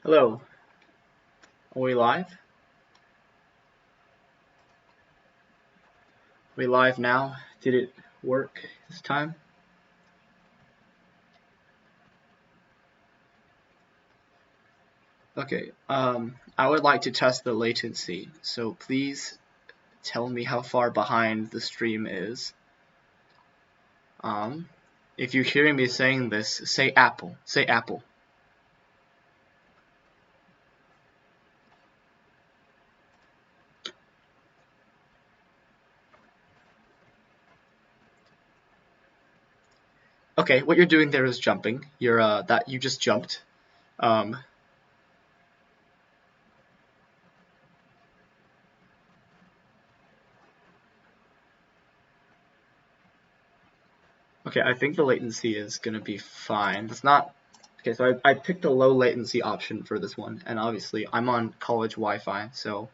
Hello, are we live? Are we live now? Did it work this time? Okay, I would like to test the latency, so please tell me how far behind the stream is. If you're hearing me saying this, say Apple. Say Apple. Okay, what you're doing there is jumping. You just jumped. Okay, I think the latency is gonna be fine. That's not okay. So I picked a low latency option for this one, and obviously I'm on college Wi-Fi, so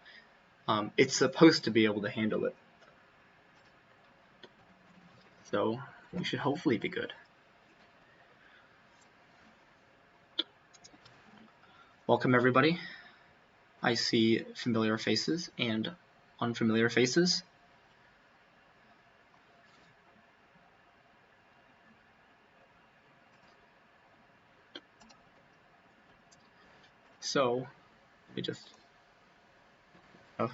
it's supposed to be able to handle it. So we should hopefully be good. Welcome everybody. I see familiar faces and unfamiliar faces. So let me just. Oh.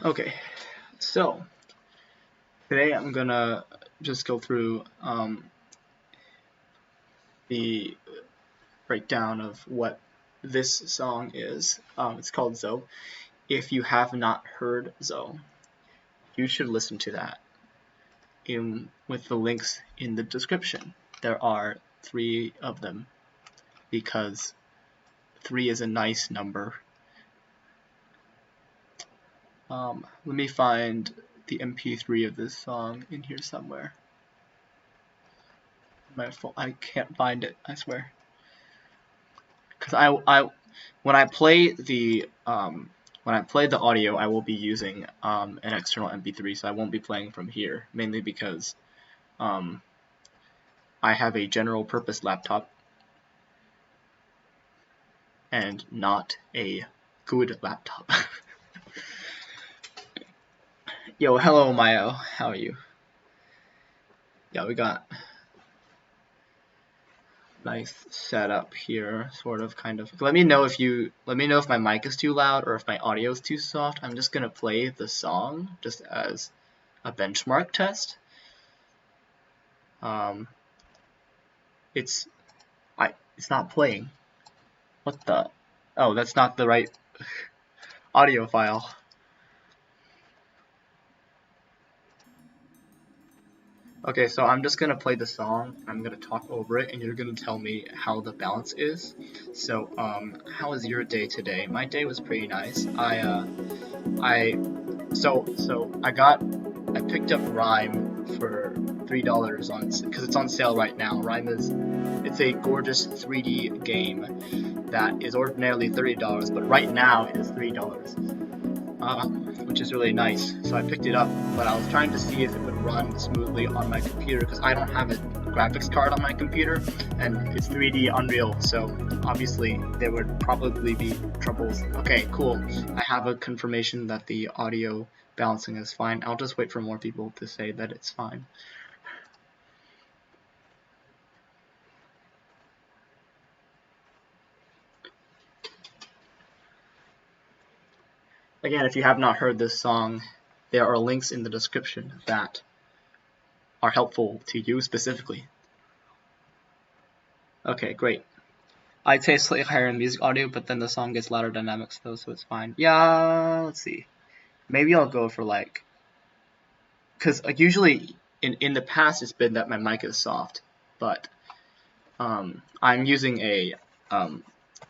Okay, so today I'm gonna just go through the breakdown of what this song is. It's called Zoe. If you have not heard Zoe, you should listen to that with the links in the description. There are 3 of them because 3 is a nice number. Let me find the MP3 of this song in here somewhere. My phone, I can't find it, I swear. Because when I play the audio, I will be using an external MP3, so I won't be playing from here, mainly because I have a general purpose laptop and not a good laptop. Yo, hello Mayo, how are you? Yeah, we got nice setup here, sort of, kind of. Let me know if my mic is too loud or if my audio is too soft. I'm just gonna play the song just as a benchmark test. It's not playing. What the? Oh, that's not the right audio file. Okay, so I'm just gonna play the song, I'm gonna talk over it, and you're gonna tell me how the balance is. So, how was your day today? My day was pretty nice. I picked up Rhyme for $3 because it's on sale right now. It's a gorgeous 3D game that is ordinarily $30, but right now it is $3. Which is really nice. So I picked it up, but I was trying to see if it would run smoothly on my computer because I don't have a graphics card on my computer, and it's 3D Unreal, so obviously there would probably be troubles. Okay, cool. I have a confirmation that the audio balancing is fine. I'll just wait for more people to say that it's fine. Again, if you have not heard this song, there are links in the description that are helpful to you specifically. Okay, great. I'd say slightly higher in music audio, but then the song gets louder dynamics though, so it's fine. Yeah, let's see. Maybe I'll go for like, because usually in the past it's been that my mic is soft, but I'm using a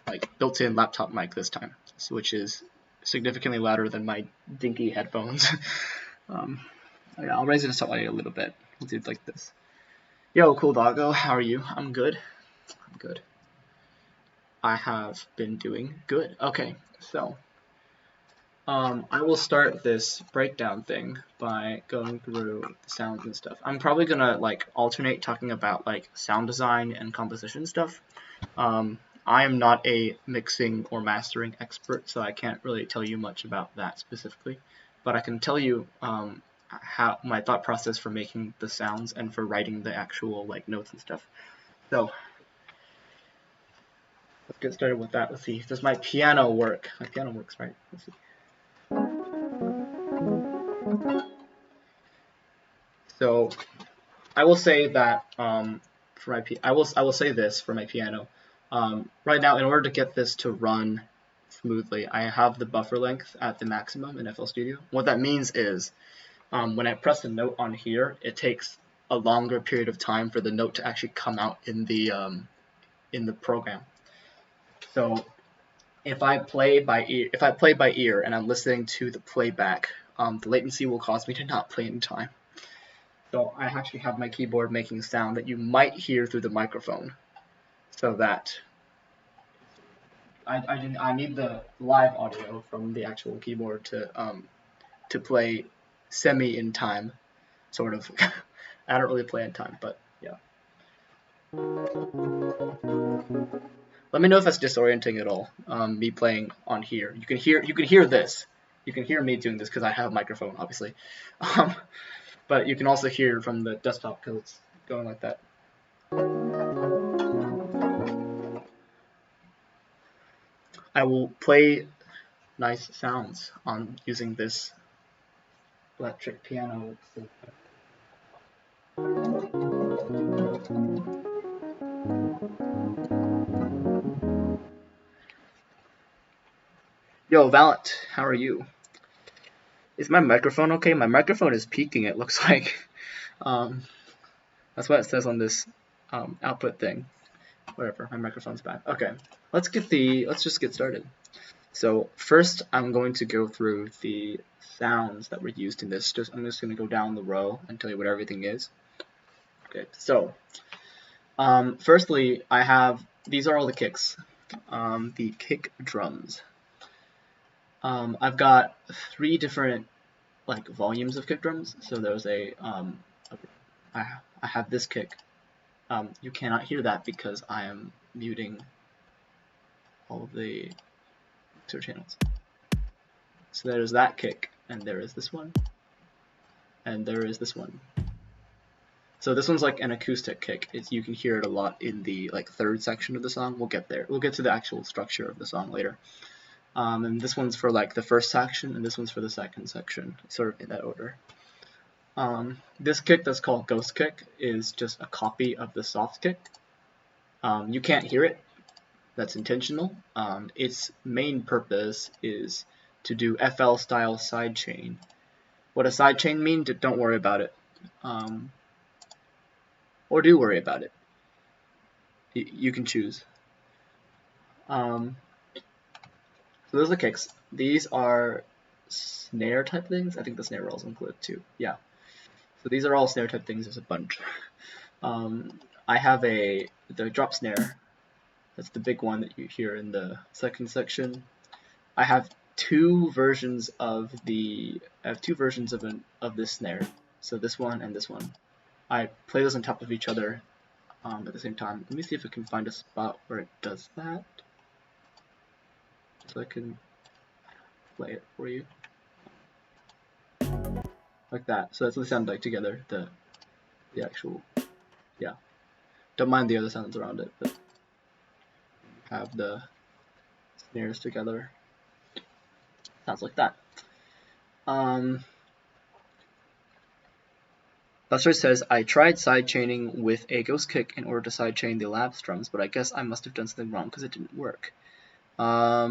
like built-in laptop mic this time, which is significantly louder than my dinky headphones. Yeah, I'll raise it to audio a little bit. We'll do it like this. Yo, cool doggo, how are you? I'm good. I'm good. I have been doing good. Okay, so I will start this breakdown thing by going through the sounds and stuff. I'm probably gonna like alternate talking about like sound design and composition stuff. I am not a mixing or mastering expert, so I can't really tell you much about that specifically, but I can tell you how my thought process for making the sounds and for writing the actual like notes and stuff. So let's get started with that. Let's see, does my piano work? My piano works, right? Let's see. So I will say that for my I will say this for my piano. Right now, in order to get this to run smoothly, I have the buffer length at the maximum in FL Studio. What that means is when I press a note on here, it takes a longer period of time for the note to actually come out in the program. So if I play by ear, and I'm listening to the playback, the latency will cause me to not play in time. So I actually have my keyboard making sound that you might hear through the microphone, so that I need the live audio from the actual keyboard to play semi in time, sort of. I don't really play in time, but yeah. Let me know if that's disorienting at all. Me playing on here, you can hear this. You can hear me doing this because I have a microphone, obviously. But you can also hear from the desktop because it's going like that. I will play nice sounds on using this electric piano. Yo, Valant, how are you? Is my microphone okay? My microphone is peaking, it looks like. That's what it says on this output thing. Whatever, my microphone's bad. Okay, let's just get started. So first, I'm going to go through the sounds that were used in this. I'm just going to go down the row and tell you what everything is. Okay, so firstly, these are all the kicks. The kick drums. I've got 3 different like volumes of kick drums. So there's I have this kick. You cannot hear that because I am muting all of the mixer channels. So there's that kick, and there is this one, and there is this one. So this one's like an acoustic kick. You can hear it a lot in the like 3rd section of the song. We'll get there. We'll get to the actual structure of the song later. And this one's for like the 1st section, and this one's for the 2nd section, sort of in that order. This kick that's called Ghost Kick is just a copy of the soft kick. You can't hear it. That's intentional. Its main purpose is to do FL style sidechain. What a sidechain means, don't worry about it. Or do worry about it. You can choose. So those are the kicks. These are snare type things. I think the snare roll is included too. Yeah. So these are all snare type things. There's a bunch. I have the drop snare. That's the big one that you hear in the 2nd section. I have 2 versions of this snare. So this one and this one. I play those on top of each other at the same time. Let me see if I can find a spot where it does that, so I can play it for you. Like that. So that's what they sound like together. The actual, yeah. Don't mind the other sounds around it, but have the snares together. Sounds like that. Buster says, I tried sidechaining with a ghost kick in order to sidechain the lab strums, but I guess I must have done something wrong because it didn't work. Yeah,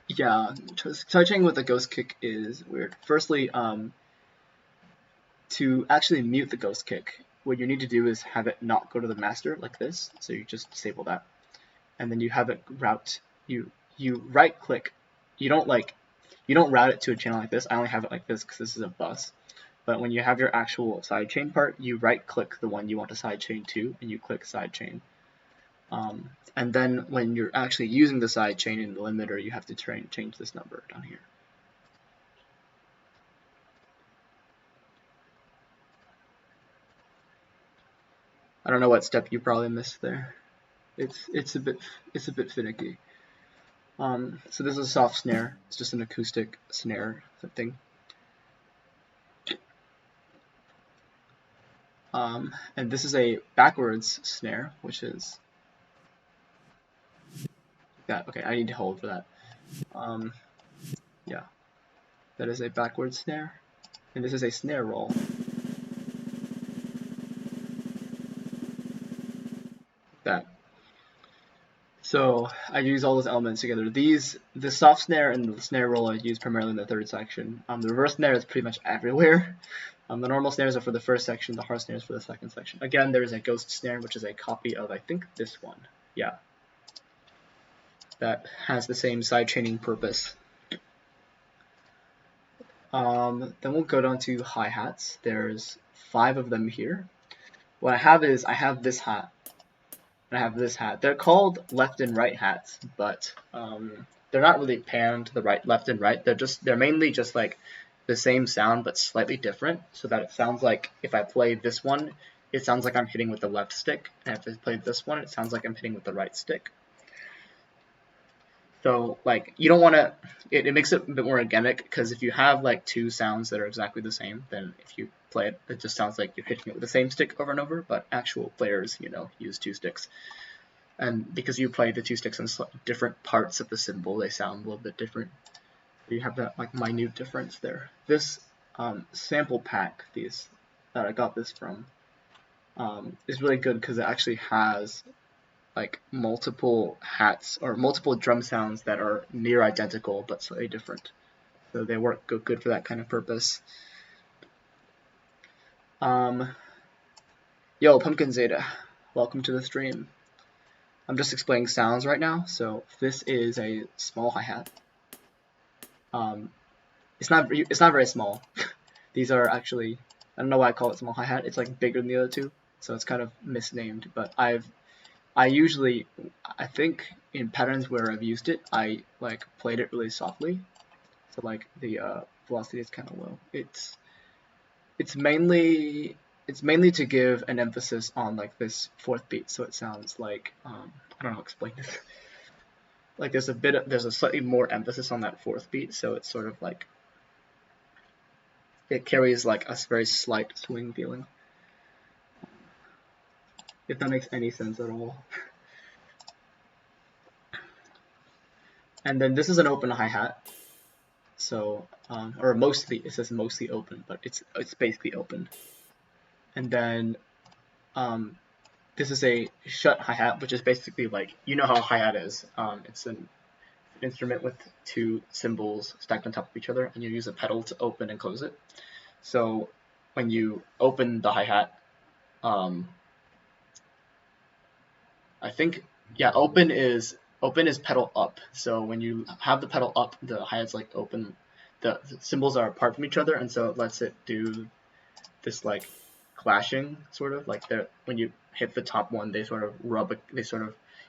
sidechaining with a ghost kick is weird. Firstly, to actually mute the ghost kick, what you need to do is have it not go to the master like this. So you just disable that, and then you have it route. You right click. You don't route it to a channel like this. I only have it like this because this is a bus. But when you have your actual sidechain part, you right click the one you want to sidechain to, and you click sidechain. And then when you're actually using the side chain in the limiter, you have to change this number down here. I don't know what step you probably missed there. It's a bit finicky. So this is a soft snare. It's just an acoustic snare thing. And this is a backwards snare, which is that. Okay, I need to hold for that. Yeah, that is a backwards snare, and this is a snare roll. That. So I use all those elements together. The soft snare and the snare roll I use primarily in the third section. The reverse snare is pretty much everywhere. The normal snares are for the first section, the hard snares for the second section. Again, there is a ghost snare, which is a copy of, I think, this one. Yeah. That has the same side chaining purpose. Then we'll go down to hi-hats. There's 5 of them here. What I have is, I have this hat, and I have this hat. They're called left and right hats, but they're not really panned to the right, left and right. They're mainly just like the same sound but slightly different, so that it sounds like if I play this one, it sounds like I'm hitting with the left stick, and if I play this one, it sounds like I'm hitting with the right stick. So like you don't want to, it makes it a bit more organic, because if you have like 2 sounds that are exactly the same, then if you play it, it just sounds like you're hitting it with the same stick over and over, but actual players, you know, use 2 sticks. And because you play the 2 sticks in different parts of the cymbal, they sound a little bit different. You have that like minute difference there. This sample pack, that I got this from, is really good because it actually has like multiple hats or multiple drum sounds that are near identical but slightly different. So they work good for that kind of purpose. Yo, Pumpkin Zeta, welcome to the stream. I'm just explaining sounds right now. So this is a small hi-hat. It's not very small. These are actually, I don't know why I call it small hi-hat. It's like bigger than the other 2, so it's kind of misnamed. But I think in patterns where I've used it, I like played it really softly, so like the velocity is kind of low. It's mainly to give an emphasis on like this 4th beat, so it sounds like I don't know how to explain this. Like there's a slightly more emphasis on that 4th beat, so it's sort of like it carries like a very slight swing feeling. If that makes any sense at all. And then this is an open hi-hat. So, or mostly, it says mostly open, but it's basically open. And then this is a shut hi-hat, which is basically like, you know how a hi-hat is. It's an instrument with 2 cymbals stacked on top of each other, and you use a pedal to open and close it. So when you open the hi-hat, I think, yeah, open is pedal up. So when you have the pedal up, the hi-hat's like open. The cymbals are apart from each other, and so it lets it do this like clashing sort of like when you hit the top one, they sort of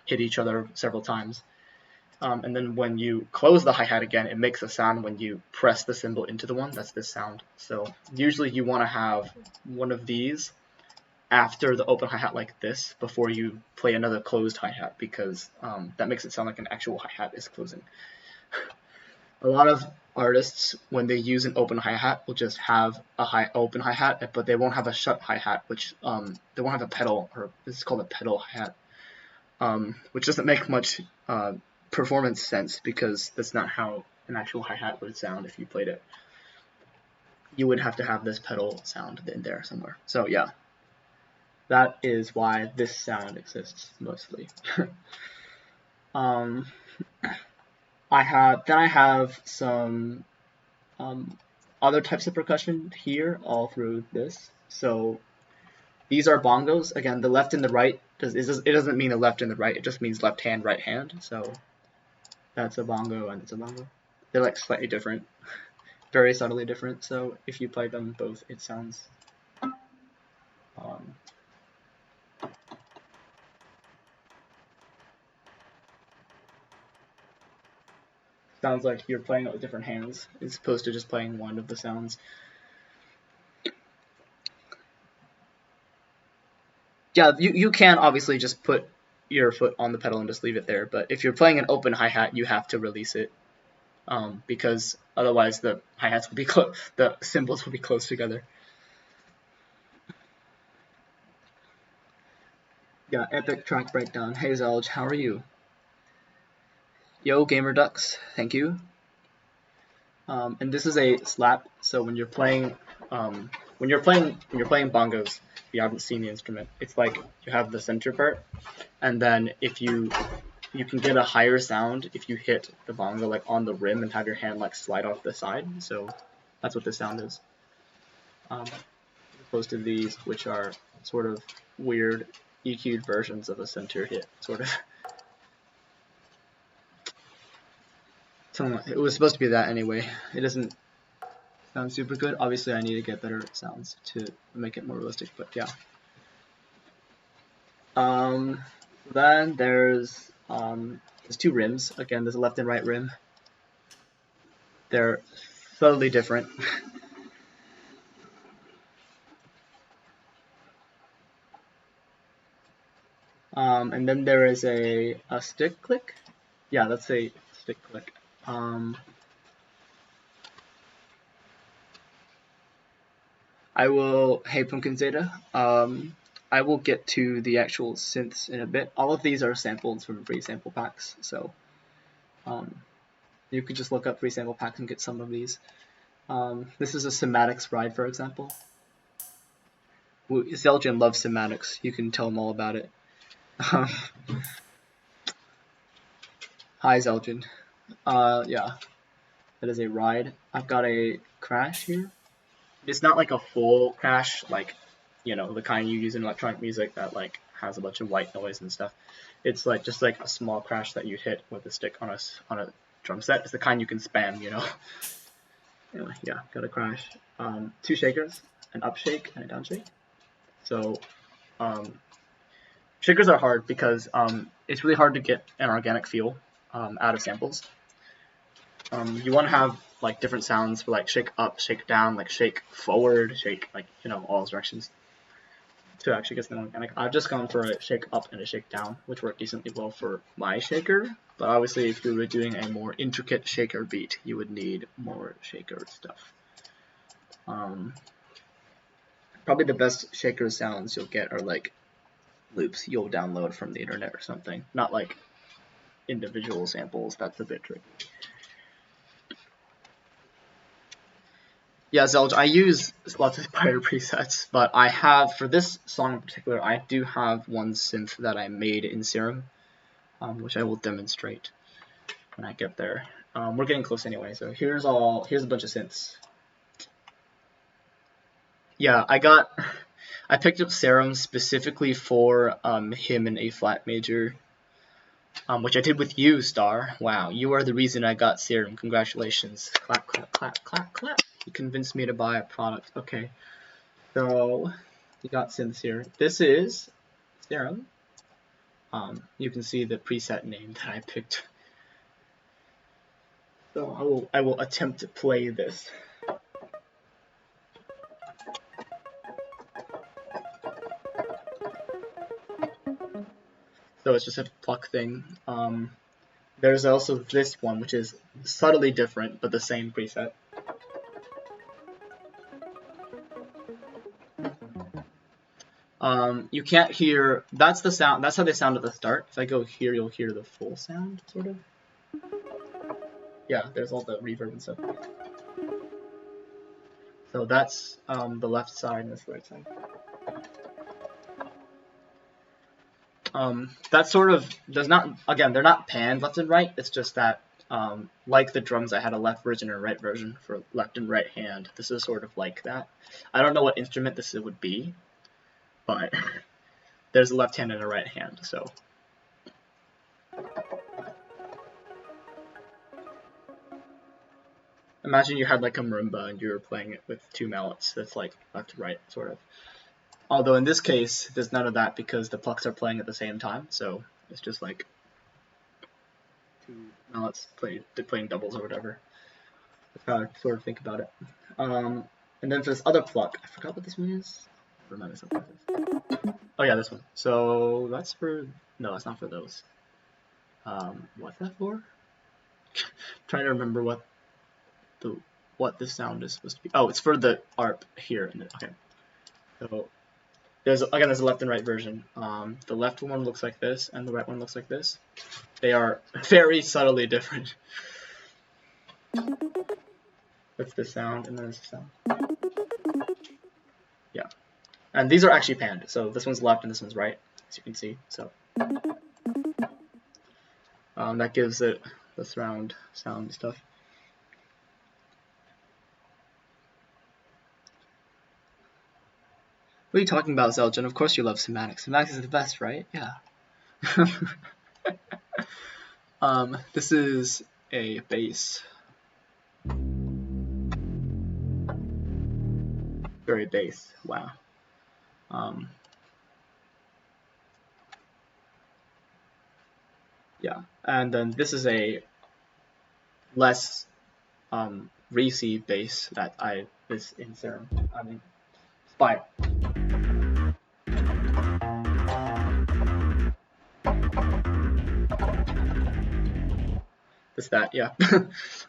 hit each other several times. And then when you close the hi-hat again, it makes a sound when you press the cymbal into the one. That's this sound. So usually you want to have one of these after the open hi-hat like this before you play another closed hi-hat, because that makes it sound like an actual hi-hat is closing. A lot of artists, when they use an open hi-hat, will just have a open hi-hat, but they won't have a shut hi-hat, which they won't have a pedal, or this is called a pedal hi-hat, which doesn't make much performance sense, because that's not how an actual hi-hat would sound if you played it. You would have to have this pedal sound in there somewhere. So yeah, that is why this sound exists mostly. I have some other types of percussion here all through this. So these are bongos. Again, the left and the right, it doesn't mean the left and the right, it just means left hand, right hand. So that's a bongo and it's a bongo. They're like slightly different, very subtly different. So if you play them both, it sounds Sounds like you're playing it with different hands as opposed to just playing one of the sounds. Yeah, you can obviously just put your foot on the pedal and just leave it there, but if you're playing an open hi-hat, you have to release it, because otherwise the hi-hats will be the cymbals will be close together. Yeah, epic track breakdown. Hey Zelge, how are you? Yo, Gamer Ducks, thank you. And this is a slap. So when you're playing bongos, if you haven't seen the instrument, it's like you have the center part, and then if you can get a higher sound if you hit the bongo like on the rim and have your hand like slide off the side. So that's what this sound is. As opposed to these, which are sort of weird EQ'd versions of a center hit, sort of. It was supposed to be that anyway. It doesn't sound super good. Obviously, I need to get better sounds to make it more realistic, but yeah. Then there's two rims. Again, there's a left and right rim. They're totally different. And then there is a stick click. Yeah, that's a stick click. I will, hey Pumpkin Zeta, I will get to the actual synths in a bit. All of these are sampled from free sample packs, so you could just look up free sample packs and get some of these. This is a Cymatics ride, for example. Zelgian loves Cymatics. You can tell him all about it. Hi, Zelgian. Yeah, that is a ride. I've got a crash here. It's not like a full crash, like, you know, the kind you use in electronic music that like has a bunch of white noise and stuff. It's like just like a small crash that you hit with a stick on a drum set. It's the kind you can spam, you know. Anyway, yeah, got a crash. Two shakers, an up shake and a down shake. So shakers are hard because it's really hard to get an organic feel out of samples. You want to have like different sounds for like shake up, shake down, like shake forward, shake like, you know, all directions to actually get something organic. I've just gone for a shake up and a shake down, which work decently well for my shaker. But obviously, if you were doing a more intricate shaker beat, you would need more shaker stuff. Probably the best shaker sounds you'll get are like loops you'll download from the internet or something, not like individual samples. That's a bit tricky. Yeah, Zelge, I use lots of Spider presets, but I have, for this song in particular, I do have one synth that I made in Serum, which I will demonstrate when I get there. We're getting close anyway, so here's a bunch of synths. Yeah, I picked up Serum specifically for him in A flat major, which I did with you, Star. Wow, you are the reason I got Serum. Congratulations. Clap, clap, clap, clap, clap. You convinced me to buy a product. Okay, so you got synths here. This is Serum. You can see the preset name that I picked. So I will attempt to play this. So it's just a pluck thing. There's also this one, which is subtly different, but the same preset. You can't hear, that's the sound, that's how they sound at the start. If I go here, you'll hear the full sound, sort of. Yeah, there's all the reverb and stuff. So that's the left side and this right side. That sort of does not, again, they're not panned left and right, it's just that, like the drums, I had a left version and a right version for left and right hand. This is sort of like that. I don't know what instrument this would be, but there's a left hand and a right hand, so. Imagine you had like a marimba and you were playing it with two mallets. That's like left to right, sort of. Although in this case, there's none of that because the plucks are playing at the same time, so it's just like. two mallets playing doubles or whatever. That's how I sort of think about it. And then for this other pluck, I forgot what this one is. Remind myself what this is. Oh yeah, this one. So that's for no, that's not for those. What's that for? Trying to remember what this sound is supposed to be. Oh, it's for the ARP here. Okay. So there's a left and right version. The left one looks like this, and the right one looks like this. They are very subtly different. That's the sound, and then there's the sound. Yeah. And these are actually panned. So this one's left and this one's right, as you can see. So that gives it the surround sound stuff. What are you talking about, Zeljan? Of course you love Cymatics. Cymatics is the best, right? Yeah. This is a bass. Very bass. Wow. Yeah. And then this is a less Reese bass that is in Serum. I mean, Spire. Just that, yeah.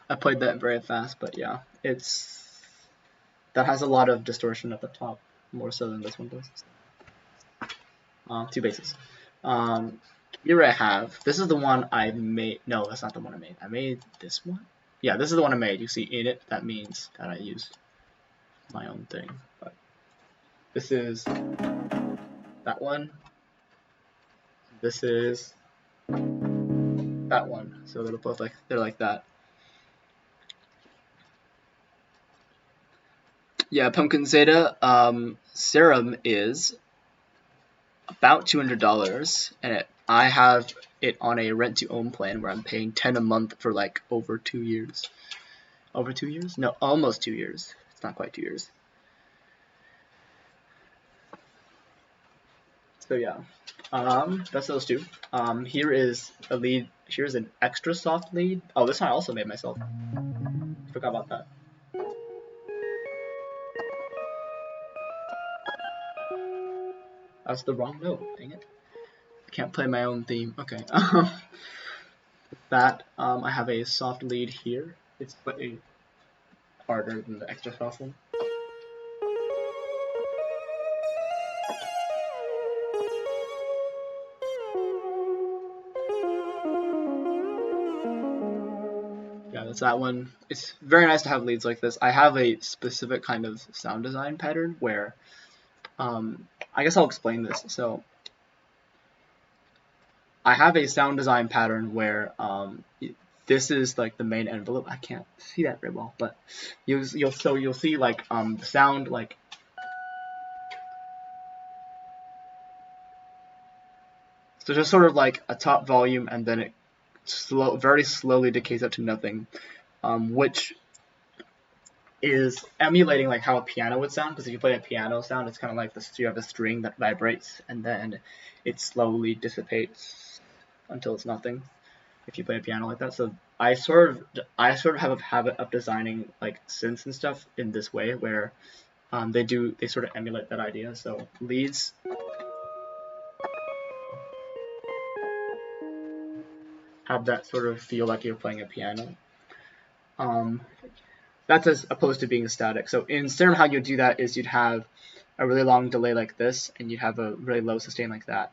I played that very fast, but yeah, that has a lot of distortion at the top, more so than this one does. Two basses. Here I have. This is the one I made. No, that's not the one I made. I made this one. Yeah, this is the one I made. You see in it. That means that I used my own thing. But this is that one. This is that one. So they're both they're like that. Yeah, Pumpkin Zeta. Serum is about $200, and I have it on a rent-to-own plan where I'm paying $10 a month for like over 2 years. Over 2 years? No, almost 2 years. It's not quite 2 years. So yeah, that's those two. Here is a lead. Here's an extra soft lead. Oh, this one I also made myself. Forgot about that. That's the wrong note. Dang it. I can't play my own theme. Okay. That I have a soft lead here. It's slightly harder than the extra soft one. Yeah, that's that one. It's very nice to have leads like this. I have a specific kind of sound design pattern where, I guess I'll explain this. So, I have a sound design pattern where, this is like the main envelope. I can't see that very well, but you'll see like the sound like so just sort of like a top volume, and then it very slowly decays up to nothing, which is emulating like how a piano would sound, because if you play a piano sound, it's kind of like this. You have a string that vibrates and then it slowly dissipates until it's nothing. If you play a piano like that, so I sort of have a habit of designing like synths and stuff in this way, where they sort of emulate that idea. So leads have that sort of feel like you're playing a piano. That's as opposed to being static. So in Serum, how you do that is you'd have a really long delay like this, and you'd have a really low sustain like that.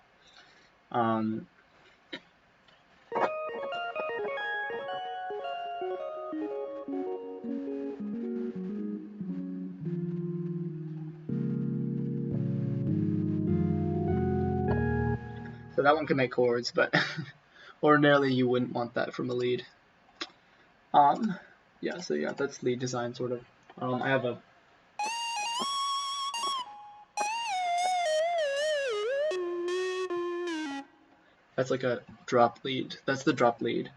So that one can make chords, but ordinarily you wouldn't want that from a lead. Yeah, so yeah, that's lead design sort of. I have a that's like a drop lead. That's the drop lead,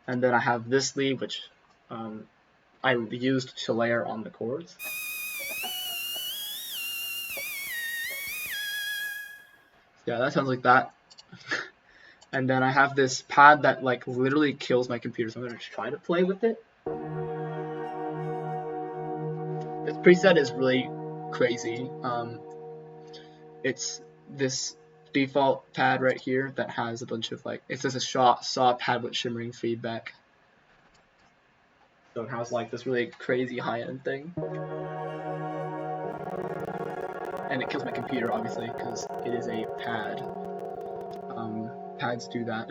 and then I have this lead, which I used to layer on the chords. Yeah, that sounds like that. And then I have this pad that like literally kills my computer, so I'm gonna try to play with it. This preset is really crazy. It's this default pad right here that has a bunch of like, it's just a saw pad with shimmering feedback. So it has like this really crazy high-end thing. And it kills my computer obviously because it is a pad. Pads do that.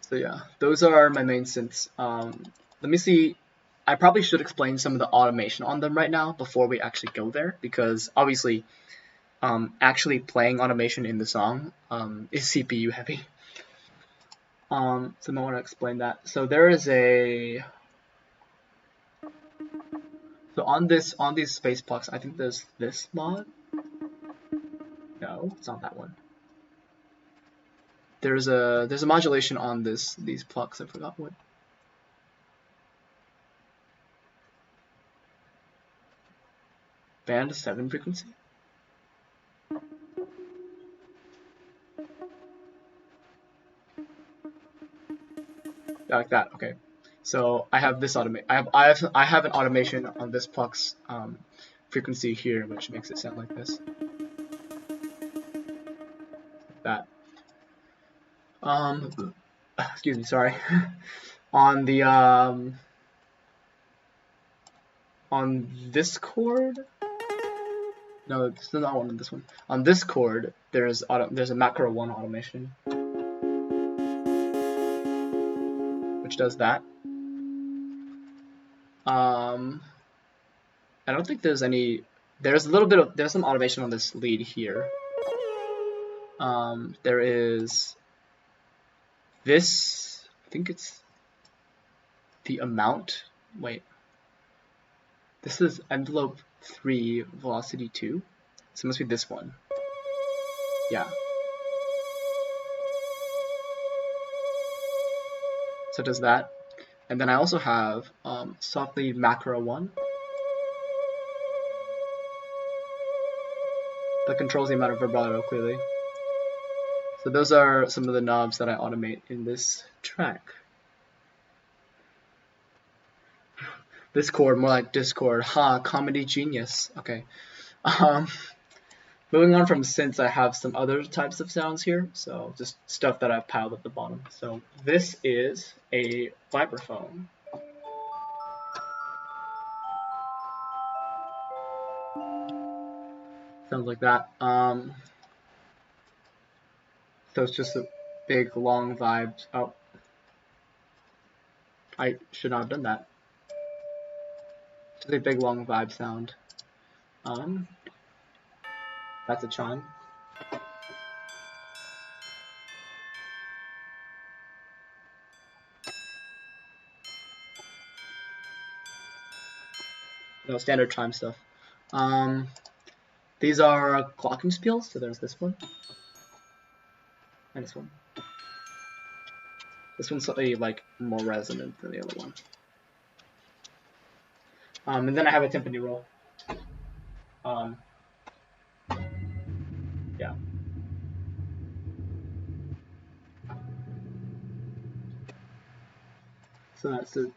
So yeah, those are my main synths. Let me see. I probably should explain some of the automation on them right now before we actually go there, because obviously actually playing automation in the song is CPU heavy. So I want to explain that. So there is a, so on these space plugs, I think there's this mod. No, it's not that one. There's a modulation on these plugs. I forgot what. Band 7 frequency. Like that. Okay. So I have this automate. I have an automation on this plugs frequency here, which makes it sound like this. That. Excuse me. Sorry. On the on this chord. No, it's not on this one. On this chord, there's a macro 1 automation, which does that. I don't think there's any. There's a little bit of some automation on this lead here. There is this. I think it's the amount. Wait. This is envelope 3, velocity 2. So it must be this one. Yeah. So it does that. And then I also have softly macro 1 that controls the amount of vibrato clearly. So those are some of the knobs that I automate in this track. This chord, more like Discord. Comedy genius. Okay. Moving on from synths, I have some other types of sounds here. So just stuff that I've piled at the bottom. So this is a vibraphone. Sounds like that. So it's just a big long vibe. Oh, I should not have done that. Just a big long vibe sound. That's a chime. No, standard chime stuff. These are glockenspiels. So there's this one and this one. This one's slightly like more resonant than the other one. And then I have a timpani roll. Yeah. So that's it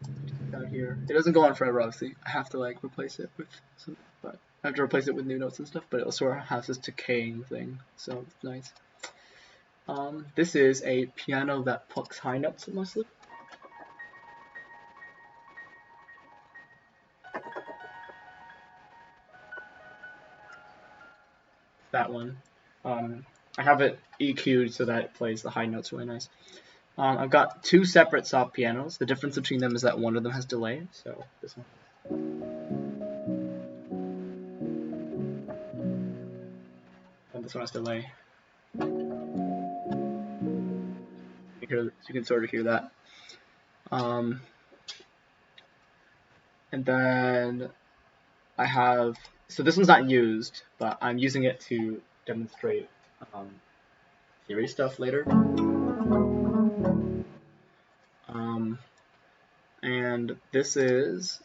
down here. It doesn't go on forever, obviously. I have to like replace it with some, but I have to replace it with new notes and stuff. But it also has this decaying thing, so it's nice. This is a piano that plucks high notes mostly. That one. I have it EQ'd so that it plays the high notes really nice. I've got 2 separate soft pianos. The difference between them is that one of them has delay. So this one. And this one has delay. You can sort of hear that. And then I have, so this one's not used, but I'm using it to demonstrate theory stuff later. And this is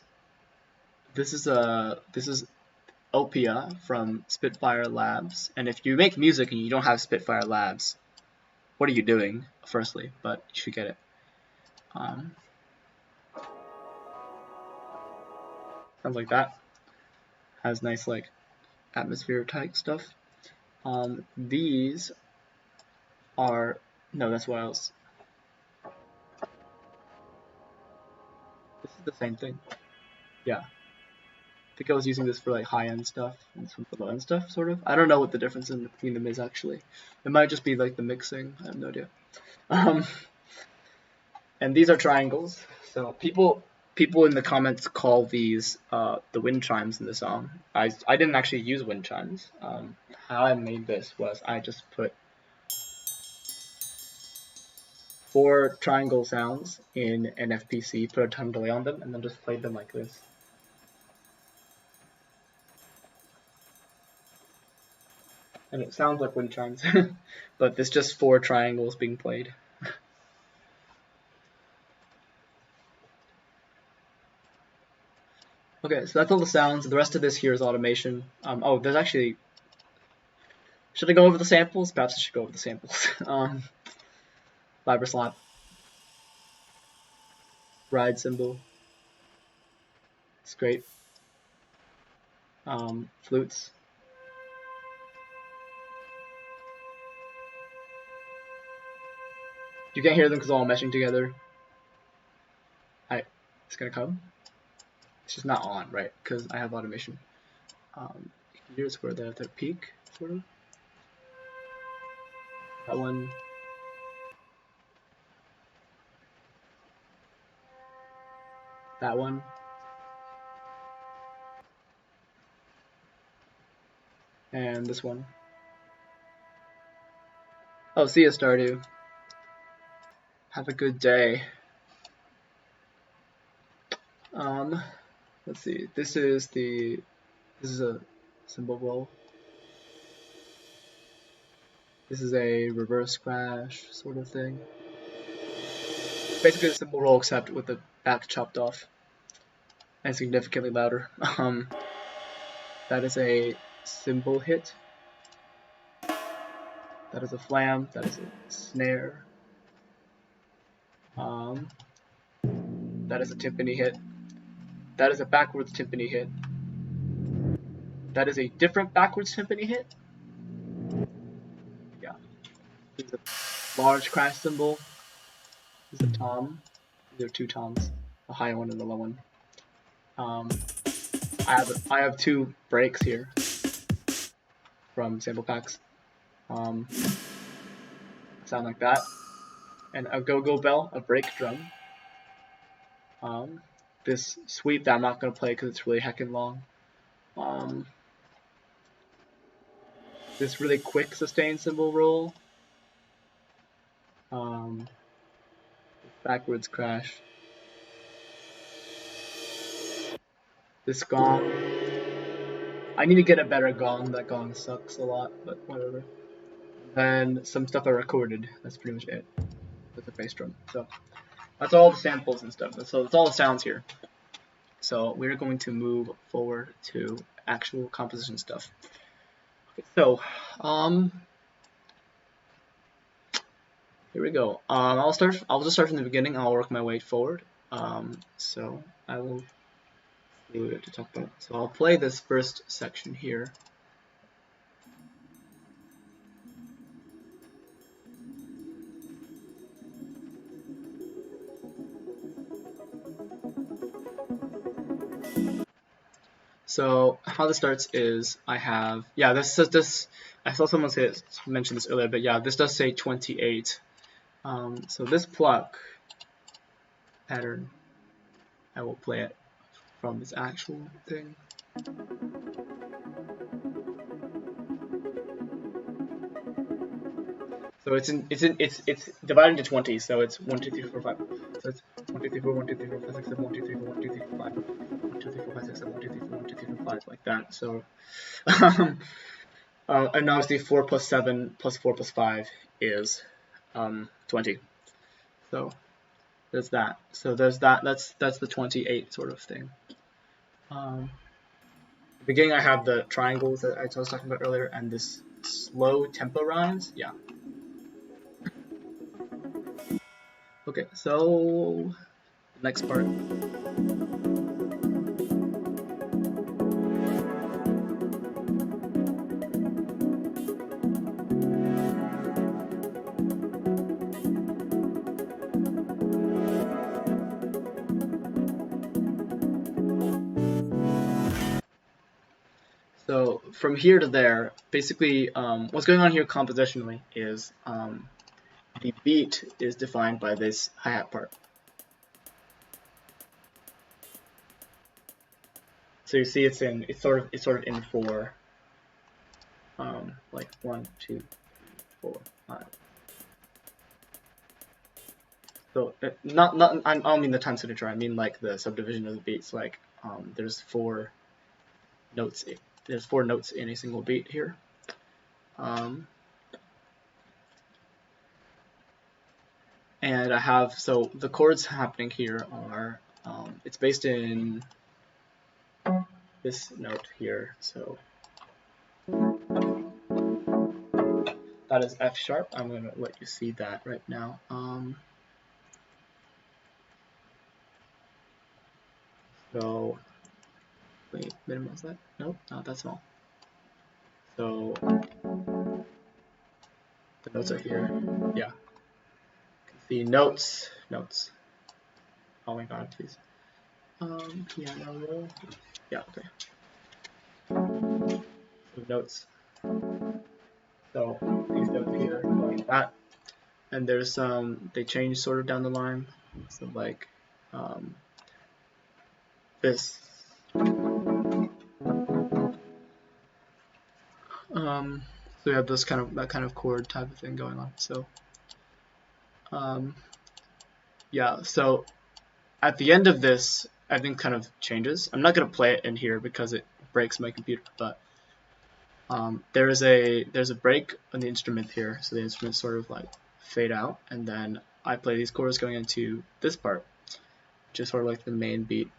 Opia from Spitfire Labs. And if you make music and you don't have Spitfire Labs, what are you doing, firstly? But you should get it. Sounds like that. Has nice like atmosphere type stuff. These are no, that's what else. This is the same thing. Yeah. I think I was using this for like high-end stuff and this one for low-end stuff, sort of. I don't know what the difference in between them is actually. It might just be like the mixing. I have no idea. And these are triangles. So people in the comments call these the wind chimes in the song. I didn't actually use wind chimes. How I made this was I just put 4 triangle sounds in an FPC, put a time delay on them, and then just played them like this. And it sounds like wind chimes, but it's just 4 triangles being played. Okay, so that's all the sounds. The rest of this here is automation. Oh, there's actually... Should I go over the samples? Perhaps I should go over the samples. Vibra slap. Ride cymbal. Scrape. Flutes. You can't hear them because they're all meshing together. It's gonna come. It's just not on, right? Because I have automation. Here's where they're at their peak, sort of. That one. That one. And this one. Oh, see ya, Stardew. Have a good day. Let's see. This is a cymbal roll. This is a reverse crash sort of thing. Basically a cymbal roll except with the back chopped off and significantly louder. That is a cymbal hit. That is a flam. That is a snare. That is a timpani hit. That is a backwards timpani hit. That is a different backwards timpani hit. Yeah. This is a large crash cymbal. This is a tom. These are 2 toms, the high one and the low one. I have 2 breaks here from sample packs. Sound like that. And a go-go bell, a break drum. This sweep that I'm not going to play because it's really heckin' long. This really quick sustained cymbal roll. Backwards crash. This gong. I need to get a better gong. That gong sucks a lot, but whatever. Then some stuff I recorded. That's pretty much it. With a bass drum. So that's all the samples and stuff. So that's all the sounds here. So we're going to move forward to actual composition stuff. Okay, so here we go. I'll just start from the beginning. I'll work my way forward. So I will see what to talk about. So I'll play this first section here. So how this starts is I have, yeah, this says this, I saw someone mention this earlier, but yeah, this does say 28. So this pluck pattern, I will play it from its actual thing. So it's divided into 20, so it's 1, 2, 3, 4, 5. So it's 1, 2, 3, 4, 1, 2, 3, 4, 5, 6, 7, 1, 2, 3, 4, 1, 2, 3, 4, 5, 1, 2, 3, 4, 5, 6, 7, 1, 2, 3, 4, 1, 2, 3, 4, 5, like that. So and obviously 4 plus 7 plus 4 plus 5 is 20. So there's that. So there's that. That's the 28 sort of thing. beginning I have the triangles that I was talking about earlier, and this slow tempo rhymes. Yeah. Okay, so next part. So from here to there, basically, what's going on here compositionally is the beat is defined by this hi-hat part. So you see, it's sort of in 4, like 1, 2, 4, 5. So I don't mean the time signature. I mean like the subdivision of the beats. Like there's 4 notes. There's 4 notes in a single beat here. And I have, so the chords happening here are, it's based in this note here. So that is F sharp. I'm going to let you see that right now. So wait, minimize that. Nope, not that small. So the notes are here. Yeah. The notes. Oh my god, please. Piano roll. Yeah, okay. So notes. So these notes here, like that. And there's some, they change sort of down the line. So like this. So we have this that kind of chord type of thing going on. So yeah, so at the end of this, everything kind of changes. I'm not gonna play it in here because it breaks my computer, but there's a break on the instrument here, so the instruments sort of like fade out, and then I play these chords going into this part, which is sort of like the main beat.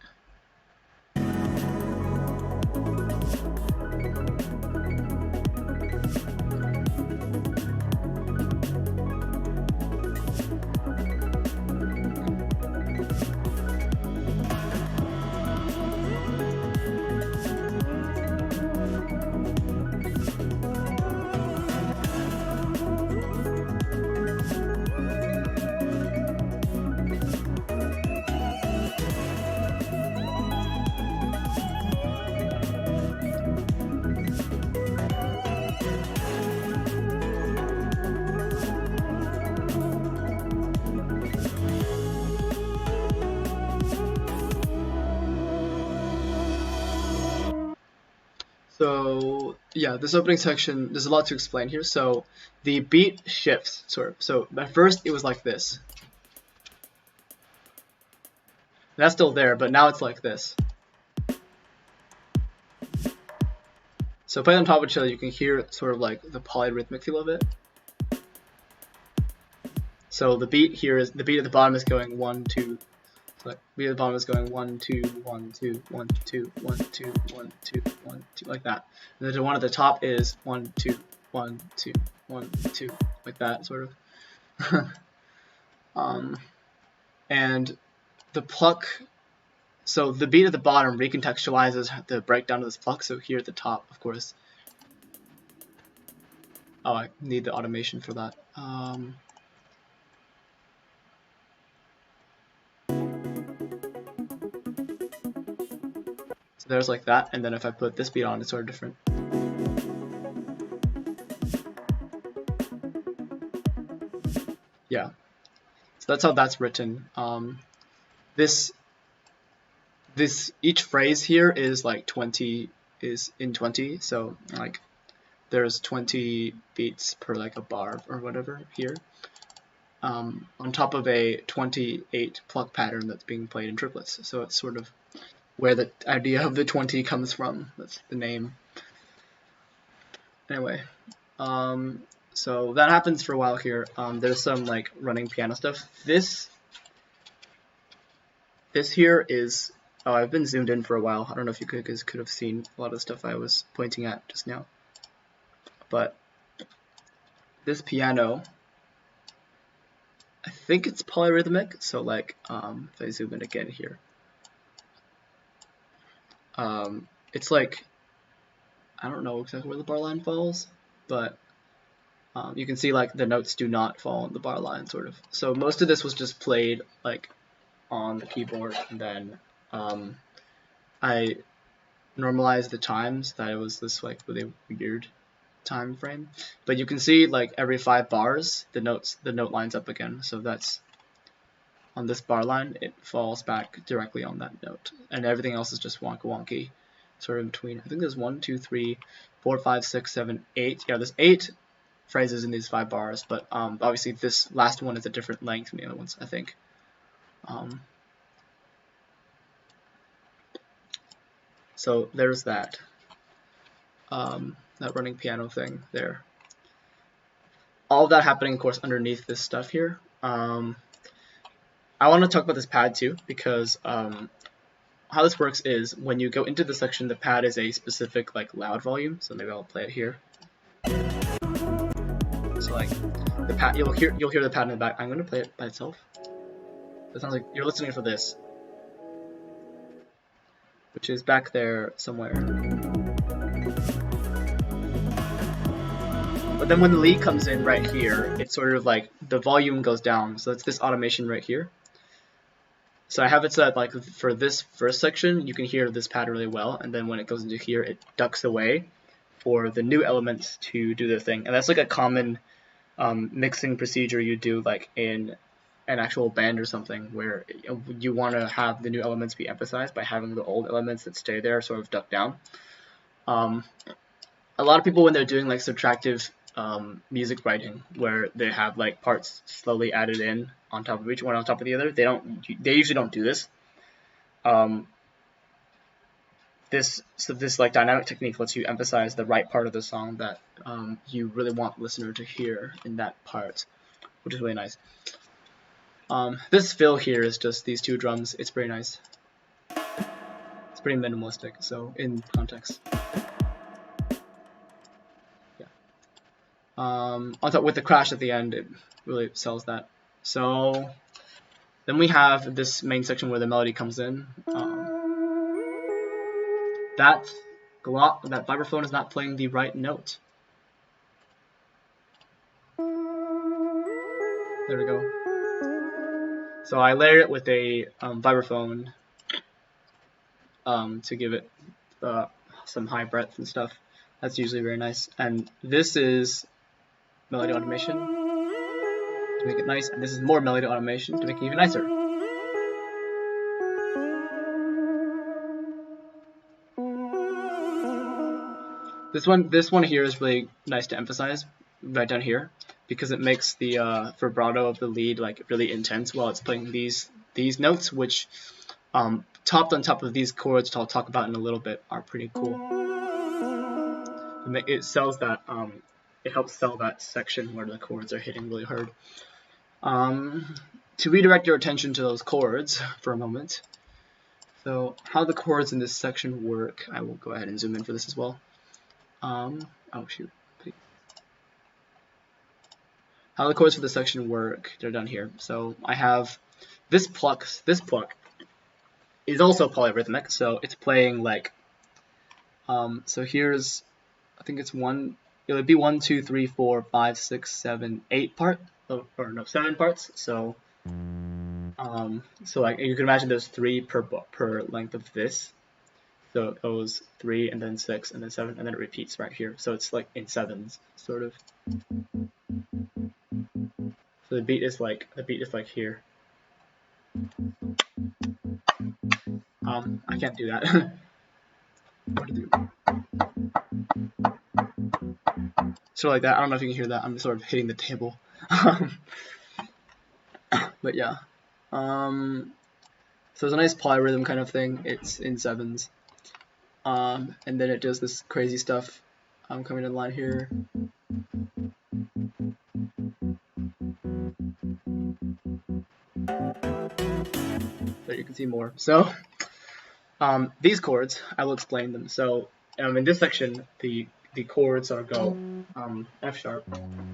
So yeah, this opening section, there's a lot to explain here. So the beat shifts, sort of. So at first it was like this. That's still there, but now it's like this. So playing on top of each other, you can hear sort of like the polyrhythmic feel of it. So the beat here is, the beat at the bottom is going 1, 2. So like, beat at the bottom is going 1, 2, 1, 2, 1, 2, 1, 2, 1, 2, 1, 2, like that. And then the one at the top is 1, 2, 1, 2, 1, 2, like that, sort of. And the pluck, so the beat at the bottom recontextualizes the breakdown of this pluck. So here at the top, of course. Oh, I need the automation for that. So there's like that, and then if I put this beat on, it's sort of different. Yeah, so that's how that's written. This each phrase here is like 20, is in 20, so like there's 20 beats per like a bar or whatever here, on top of a 28 pluck pattern that's being played in triplets. So it's sort of where the idea of the 20 comes from. That's the name. Anyway, so that happens for a while here. There's some like running piano stuff. This here is Oh, I've been zoomed in for a while. I don't know if you guys could have seen a lot of the stuff I was pointing at just now. But this piano, I think it's polyrhythmic. So like, if I zoom in again here, it's like, I don't know exactly where the bar line falls, but you can see like the notes do not fall on the bar line, sort of. So most of this was just played like on the keyboard, and then I normalized the times that it was this like really weird time frame. But you can see like every 5 bars, the note lines up again. So that's on this bar line, it falls back directly on that note, and everything else is just wonky, sort of in between. I think there's 1, 2, 3, 4, 5, 6, 7, 8. Yeah, there's 8 phrases in these 5 bars, but obviously this last one is a different length from the other ones, I think. So there's that. That running piano thing there. All of that happening, of course, underneath this stuff here. I want to talk about this pad too, because how this works is when you go into the section, the pad is a specific like loud volume. So maybe I'll play it here. So like the pad, you'll hear the pad in the back. I'm gonna play it by itself. It sounds like you're listening for this, which is back there somewhere. But then when the lead comes in right here, it's sort of like the volume goes down. So it's this automation right here. So I have it set like for this first section, you can hear this pad really well, and then when it goes into here, it ducks away for the new elements to do their thing. And that's like a common mixing procedure you do like in an actual band or something, where you want to have the new elements be emphasized by having the old elements that stay there sort of ducked down. A lot of people, when they're doing like subtractive music writing, where they have like parts slowly added in on top of each one on top of the other, they usually don't do this. This like dynamic technique lets you emphasize the right part of the song that you really want the listener to hear in that part, which is really nice. This fill here is just these 2 drums. It's pretty nice. It's pretty minimalistic, so in context. Yeah. On top with the crash at the end, it really sells that. So then we have this main section where the melody comes in. That vibraphone is not playing the right note. There we go. So I layered it with a vibraphone to give it some high breadth and stuff. That's usually very nice. And this is melody automation to make it nice, and this is more melody automation to make it even nicer. This one here is really nice to emphasize right down here, because it makes the vibrato of the lead like really intense while it's playing these notes, which topped on top of these chords, which I'll talk about in a little bit, are pretty cool. It sells that. It helps sell that section where the chords are hitting really hard. To redirect your attention to those chords for a moment. So how the chords in this section work, I will go ahead and zoom in for this as well. Oh shoot. How the chords for this section work, they're down here. So I have this pluck is also polyrhythmic, so it's playing like, so here's, I think it's it would be 1, 2, 3, 4, 5, 6, 7, 8 part, or no, 7 parts. So, so like you can imagine there's 3 per length of this. So it goes 3 and then 6 and then 7 and then it repeats right here. So it's like in 7s, sort of. So the beat is like here. I can't do that. Sort of like that. I don't know if you can hear that. I'm sort of hitting the table. But yeah. So it's a nice polyrhythm kind of thing. It's in 7s. And then it does this crazy stuff. I'm coming to the line here. But you can see more. So These chords, I will explain them. So in this section, the chords are go F sharp,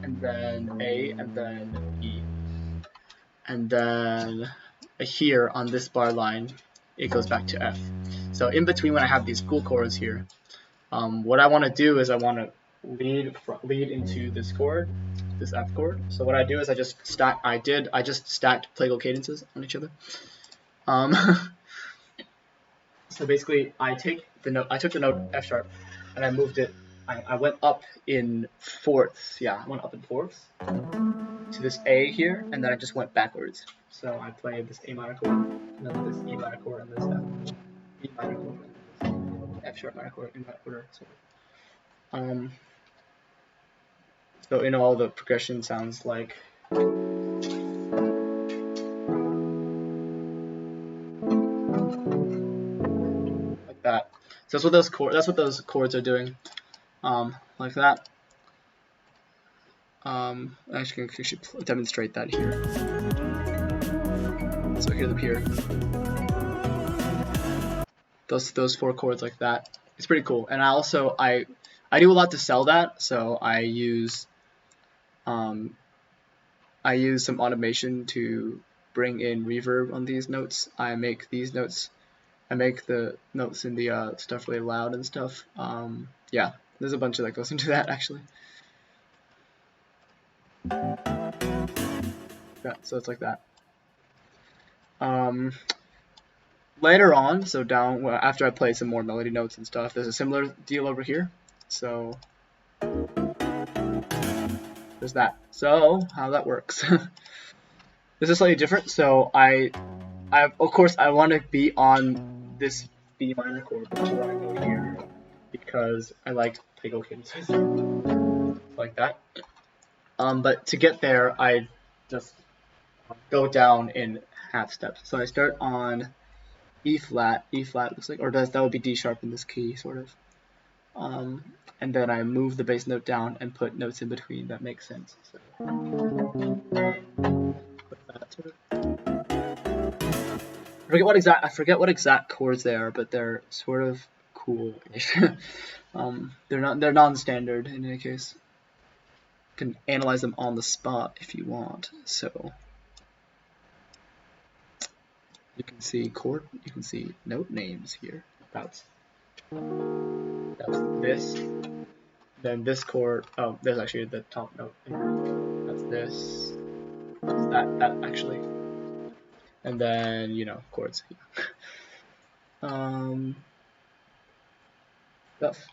and then A, and then E, and then here on this bar line, it goes back to F. So in between, when I have these cool chords here, what I want to do is I want to lead into this chord, this F chord. So what I do is I just stacked plagal cadences on each other. So basically, I took the note F sharp, and I moved it. I went up in fourths. Yeah, I went up in fourths to this A here, and then I just went backwards. So I played this A minor chord, and then this E minor chord, and this E minor chord, and this F sharp minor chord in that order. So in all, the progression sounds like. That. So that's what those chords are doing, like that. Actually, I should demonstrate that here. So hear them here. Those 4 chords like that. It's pretty cool. And I do a lot to sell that. So I use some automation to bring in reverb on these notes. I make the notes in the stuff really loud and stuff. Yeah, there's a bunch of that goes into that actually. Yeah, so it's like that. Later on, so down after I play some more melody notes and stuff, there's a similar deal over here. So there's that. So how that works. This is slightly different. So I of course I want to be on this B minor chord before I go here because I like plagal cadences like that. But to get there, I just go down in half steps. So I start on E flat looks like, or that would be D sharp in this key, sort of. And then I move the bass note down and put notes in between. That makes sense. So, put that sort of. I forget what exact chords they are, but they're sort of cool. They're non-standard in any case. You can analyze them on the spot if you want. So you can see note names here. That's this. Then this chord. Oh, there's actually the top note. That's this. That's that actually. And then chords.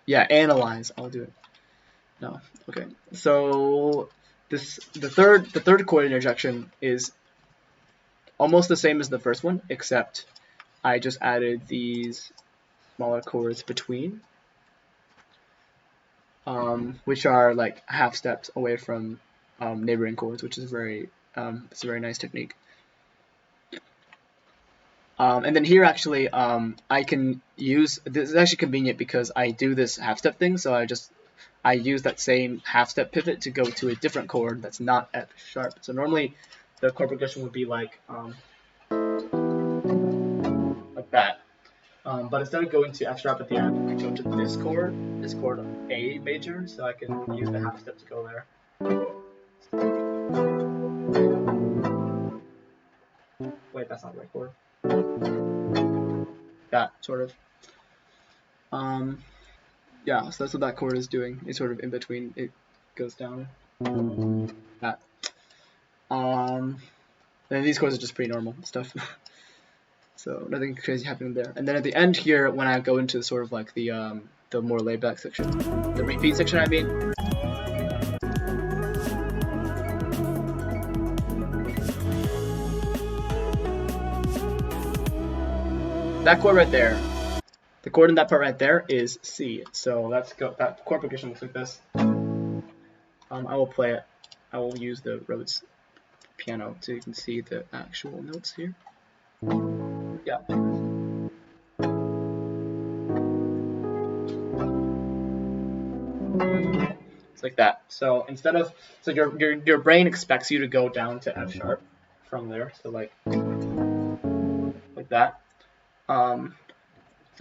Yeah, analyze. I'll do it. No. Okay. So the third chord interjection is almost the same as the first one, except I just added these smaller chords between, which are like half steps away from neighboring chords, which is it's a very nice technique. And then here actually I can use, this is actually convenient because I do this half step thing, so I use that same half step pivot to go to a different chord that's not F sharp. So normally the chord progression would be like that. But instead of going to F sharp at the end, I go to this chord A major, so I can use the half step to go there. Wait, that's not the right chord. That sort of. Yeah, so that's what that chord is doing. It's sort of in between. It goes down. That. And these chords are just pretty normal stuff. So nothing crazy happening there. And then at the end here, when I go into sort of like the more laid back section, the repeat section, I mean. That chord right there, the chord in that part right there is C. So that chord progression looks like this. I will play it. I will use the Rhodes piano so you can see the actual notes here. Yeah. It's like that. So instead of, so your brain expects you to go down to F sharp from there. So like that.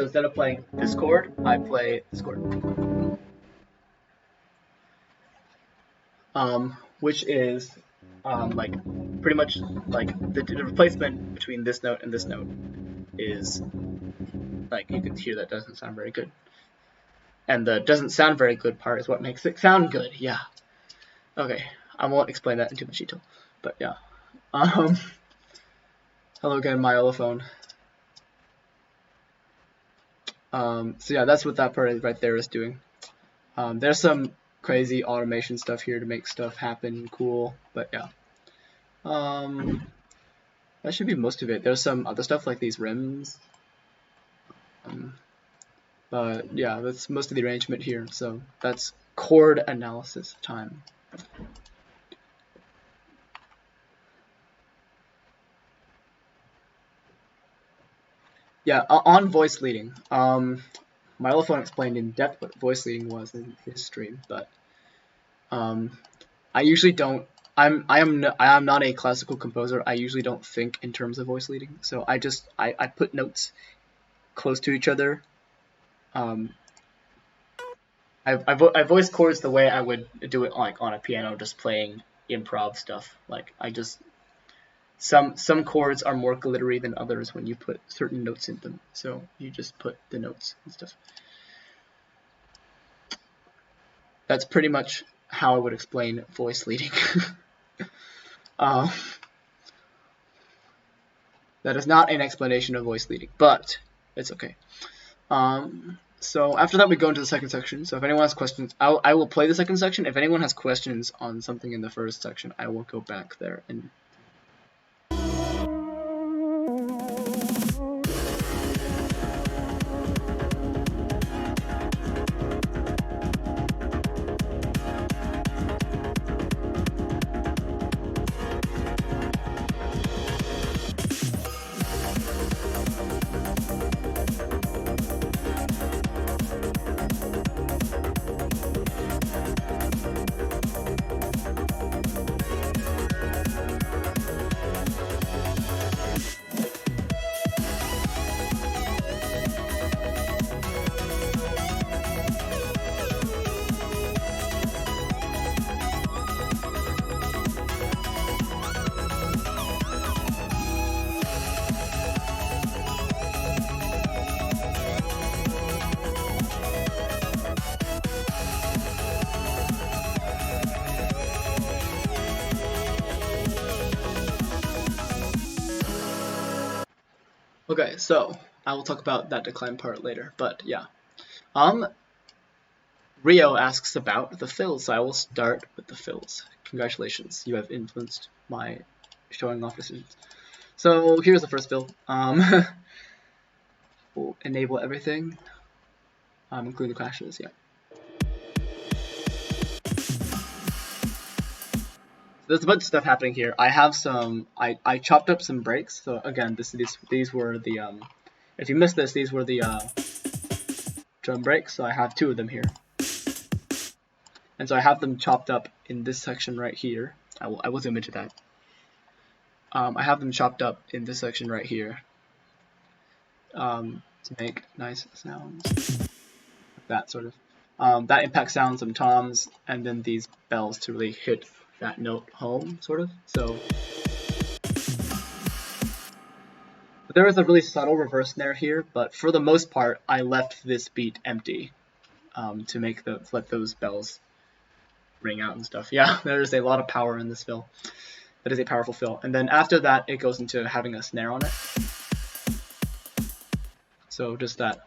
So instead of playing this chord, I play this chord. Which is like pretty much like the replacement between this note and this note is like, you can hear that doesn't sound very good. And the doesn't sound very good part is what makes it sound good. Yeah. Okay. I won't explain that in too much detail. But yeah. Hello again, my Olophone. So yeah, that's what that part is right there is doing. There's some crazy automation stuff here to make stuff happen cool, but yeah. That should be most of it. There's some other stuff like these rims. But yeah, that's most of the arrangement here. So that's chord analysis time. Yeah, on voice leading. My Olophone explained in depth what voice leading was in his stream, but I usually don't. I am not a classical composer. I usually don't think in terms of voice leading. So I put notes close to each other. I voice chords the way I would do it like on a piano, just playing improv stuff. Like I just some chords are more glittery than others when you put certain notes in them. So you just put the notes and stuff. That's pretty much how I would explain voice leading. That is not an explanation of voice leading, but it's okay. So after that, we go into the second section. So if anyone has questions, I will play the second section. If anyone has questions on something in the first section, I will go back there and. Okay, so I will talk about that decline part later, but yeah. Rio asks about the fills, so I will start with the fills. Congratulations, you have influenced my showing off decisions. So here's the first fill. We'll enable everything, including the crashes, yeah. There's a bunch of stuff happening here. I have some, I chopped up some breaks. So again, these were the, if you missed this, these were the drum breaks. So I have 2 of them here. And so I have them chopped up in this section right here. I will zoom into that. I have them chopped up in this section right here to make nice sounds, like that sort of. That impact sounds, some toms, and then these bells to really hit that note home, sort of. So but there is a really subtle reverse snare here, but for the most part, I left this beat empty to make let those bells ring out and stuff. Yeah, there's a lot of power in this fill. That is a powerful fill. And then after that, it goes into having a snare on it. So just that,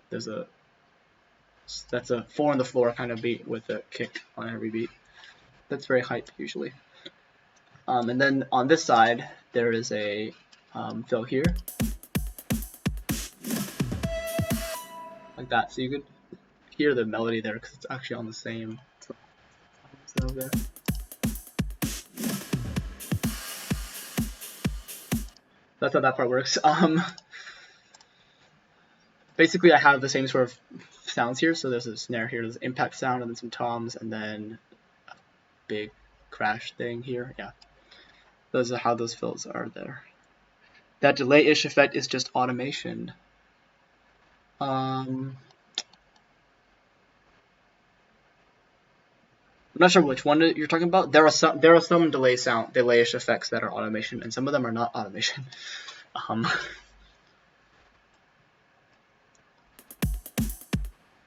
that's a 4 on the floor kind of beat with a kick on every beat. That's very hype usually. And then on this side, there is a fill here. Like that. So you could hear the melody there because it's actually on the same. So there. That's how that part works. Basically, I have the same sort of sounds here. So there's a snare here, there's an impact sound, and then some toms, and then a big crash thing here. Yeah, those are how those fills are there. That delay-ish effect is just automation. I'm not sure which one you're talking about. There are some delayish effects that are automation, and some of them are not automation.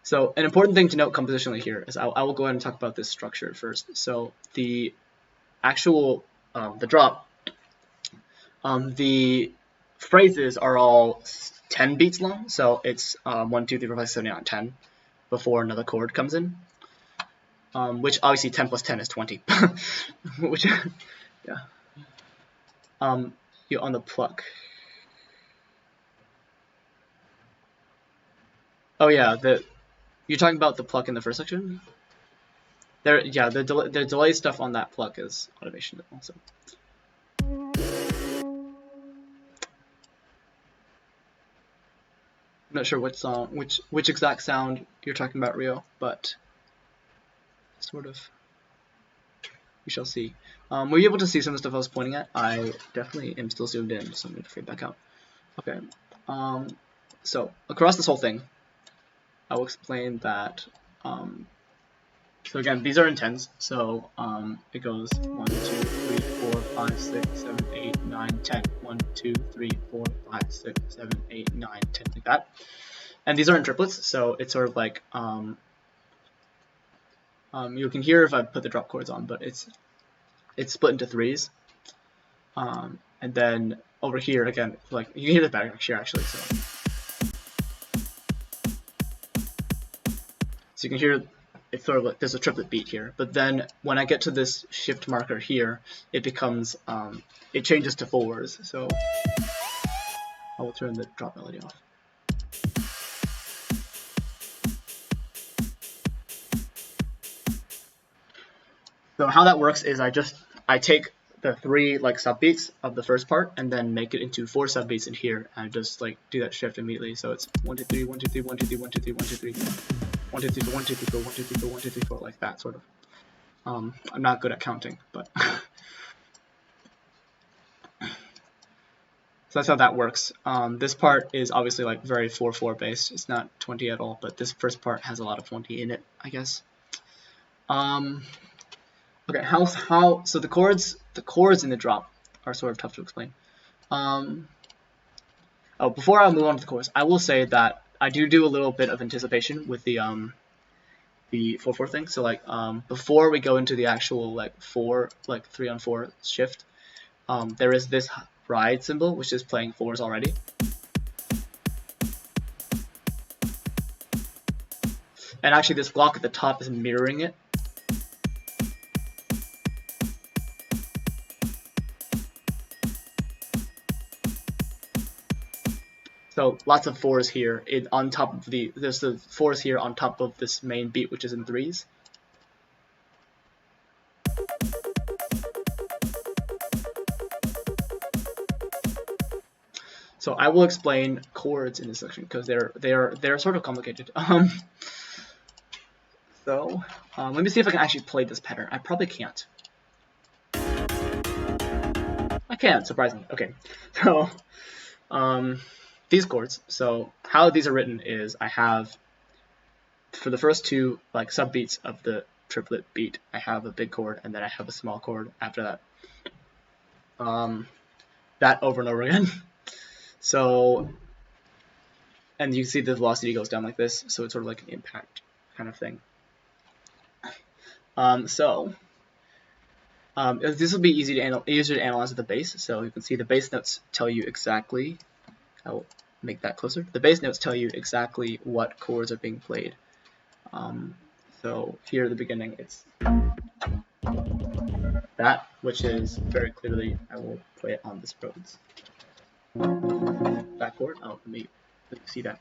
So an important thing to note compositionally here is I will go ahead and talk about this structure first. So the actual the drop, the phrases are all 10 beats long. So it's 1, 2, 3, 4, 5, 6, 7, 8, 9, 10 before another chord comes in. Which obviously 10 plus 10 is 20. Which yeah. You on the pluck. Oh yeah, you're talking about the pluck in the first section? There, yeah, the delay stuff on that pluck is automation also. I'm not sure which exact sound you're talking about, Rio, but sort of. We shall see. Were you able to see some of the stuff I was pointing at? I definitely am still zoomed in, so I'm going to fade back out. Okay. So across this whole thing, I will explain that. So again, these are in tens. So it goes 1, 2, 3, 4, 5, 6, 7, 8, 9, 10. 1, 2, 3, 4, 5, 6, 7, 8, 9, 10, like that. And these are in triplets, so it's sort of like you can hear if I put the drop chords on, but it's split into threes. And then over here again, like you can hear the background here actually. So you can hear it's sort of like there's a triplet beat here, but then when I get to this shift marker here, it becomes it changes to fours. So I will turn the drop melody off. So how that works is I take the 3 like subbeats of the first part and then make it into 4 subbeats in here and just like do that shift immediately. So it's 1 2 3 1 2 3 1 2 3 1 2 3 1 2 3 1 2 3 4 1 2 3 4 1 2 3 4 1 2 3 4 like that sort of. I'm not good at counting, but so that's how that works. This part is obviously like very 4/4 based. It's not 20 at all, but this first part has a lot of 20 in it, I guess. Okay, so the chords in the drop are sort of tough to explain. Before I move on to the chorus, I will say that I do a little bit of anticipation with the 4/4 thing. So like before we go into the actual like 3-on-4 shift, there is this ride symbol which is playing 4s already. And actually this block at the top is mirroring it. So lots of 4s here on top of there's the 4s here on top of this main beat which is in 3s. So I will explain chords in this section because they're sort of complicated. So let me see if I can actually play this pattern. I probably can't. I can, surprisingly. Okay, so these chords. So how these are written is I have for the first 2 like subbeats of the triplet beat, I have a big chord and then I have a small chord after that. That over and over again. So, and you can see the velocity goes down like this, so it's sort of like an impact kind of thing. This will be easier to analyze with the bass. So you can see the bass notes tell you exactly. I will make that closer. The bass notes tell you exactly what chords are being played. So here at the beginning, it's that, which is very clearly. I will play it on this Rhodes. That chord. Oh, let me see that.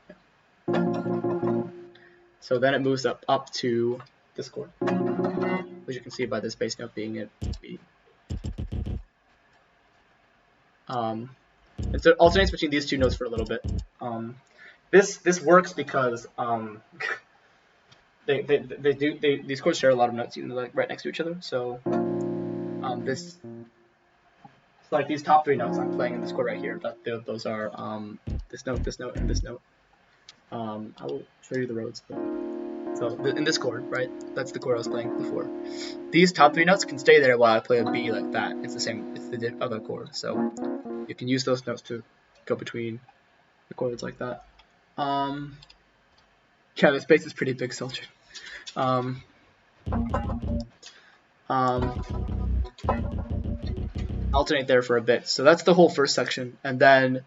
So then it moves up to this chord, which you can see by this bass note being it. It alternates between these 2 notes for a little bit. This works because these chords share a lot of notes, even though they're like right next to each other. So it's like these top 3 notes I'm playing in this chord right here. Those are this note, and this note. I will show you the roads. So in this chord, right? That's the chord I was playing before. These top 3 notes can stay there while I play a B like that. It's the same. It's the other chord. So you can use those notes to go between the chords like that. Yeah, this bass is pretty big, Soldier. Alternate there for a bit. So that's the whole first section, and then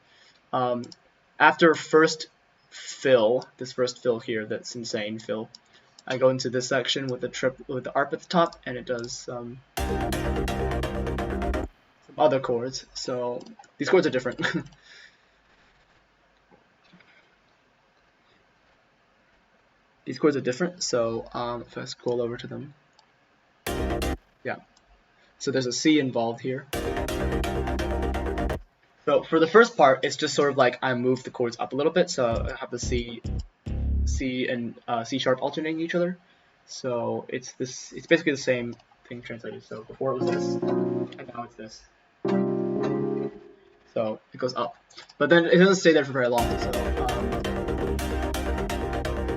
after first fill, this first fill here, that's insane fill, I go into this section with the ARP at the top, and it does some other chords. So these chords are different. These chords are different. So if I scroll over to them, yeah. So there's a C involved here. So for the first part, it's just sort of like I move the chords up a little bit. So I have the C and C sharp alternating each other. So it's basically the same thing translated. So before it was this, and now it's this. So it goes up, but then it doesn't stay there for very long. So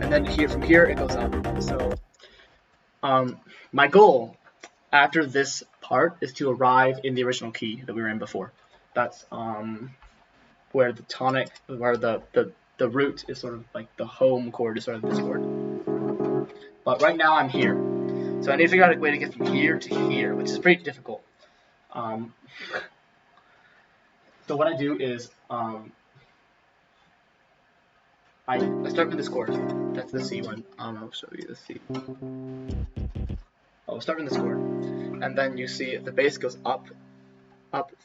and then from here it goes up. So my goal after this part is to arrive in the original key that we were in before. That's where the tonic, where the root is sort of like the home chord is sort of this chord. But right now I'm here, so I need to figure out a way to get from here to here, which is pretty difficult. So what I do is I start with this chord. That's the C one. I'll show you the C. I'll start with this chord, and then you see the bass goes up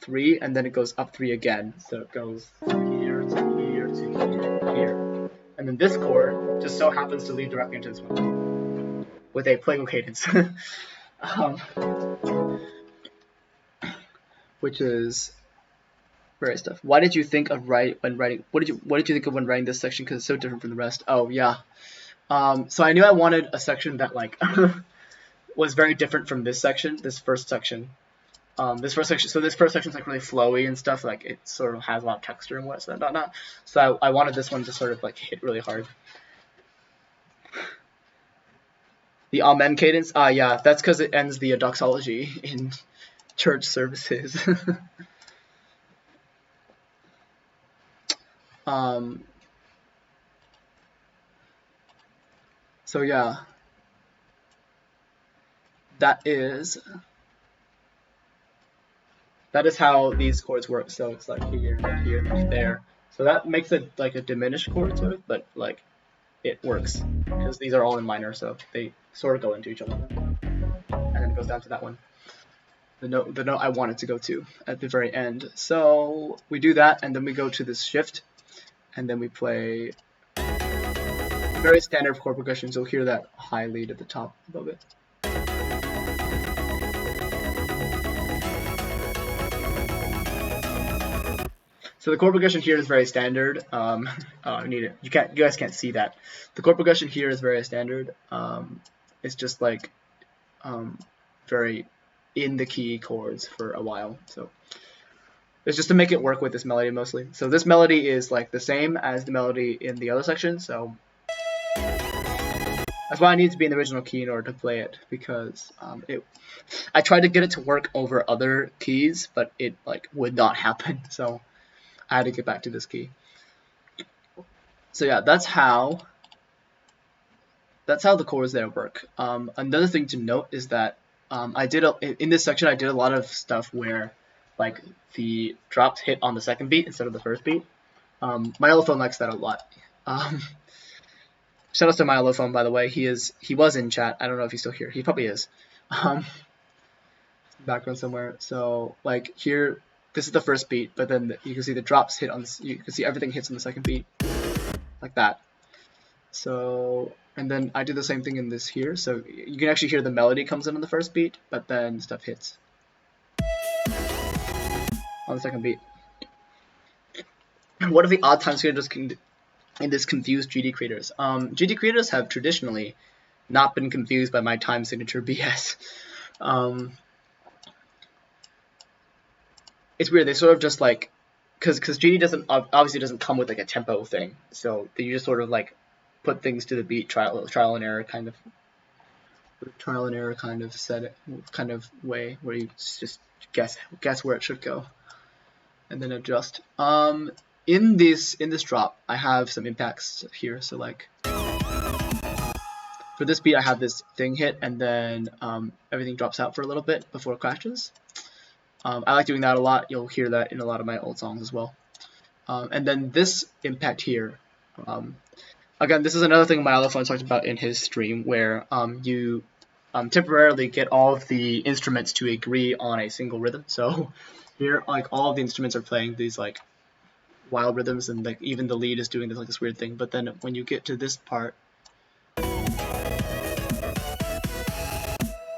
3, and then it goes up 3 again. So it goes here to here to here, and then this chord just so happens to lead directly into this one with a plagal cadence, which is very stuff. Why did you think of when writing? What did you think of when writing this section? Because it's so different from the rest. Oh yeah. So I knew I wanted a section that like was very different from this section. This first section. So this first section is like really flowy and stuff. Like it sort of has a lot of texture and whatnot. So I wanted this one to sort of like hit really hard. The Amen cadence. Yeah, that's because it ends the doxology in church services. So yeah, that is how these chords work. So it's like here, here, there. So that makes it like a diminished chord sort of, but like it works because these are all in minor, so they sort of go into each other. And then it goes down to that one. The note I want it to go to at the very end. So we do that, and then we go to this shift, and then we play very standard chord progressions. You'll hear that high lead at the top above it. So the chord progression here is very standard. I need it. You guys can't see that. The chord progression here is very standard. It's just like very in the key chords for a while. So it's just to make it work with this melody mostly. So this melody is like the same as the melody in the other section. So that's why I need to be in the original key in order to play it, because I tried to get it to work over other keys, but it like would not happen. So I had to get back to this key. So yeah, that's how the chords there work. Another thing to note is that in this section I did a lot of stuff where like the drops hit on the second beat instead of the first beat. Myelophone likes that a lot. Shout out to Myelophone, by the way. He was in chat. I don't know if he's still here. He probably is. Background somewhere. So like here, this is the first beat, but then you can see the drops hit on. You can see everything hits on the second beat, like that. So and then I do the same thing in this here. So you can actually hear the melody comes in on the first beat, but then stuff hits on the second beat. What are the odd time signatures in this confused GD creators? GD creators have traditionally not been confused by my time signature BS. It's weird. They sort of just like because GD doesn't obviously doesn't come with like a tempo thing, so you just sort of like put things to the beat, trial and error kind of kind of way where you just guess where it should go and then adjust. In this drop I have some impacts here, so like for this beat I have this thing hit and then everything drops out for a little bit before it crashes. I like doing that a lot. You'll hear that in a lot of my old songs as well. And then this impact here, again, this is another thing Myolophone talked about in his stream, where you temporarily get all of the instruments to agree on a single rhythm. So here, like all of the instruments are playing these like wild rhythms, and like even the lead is doing this like this weird thing. But then when you get to this part,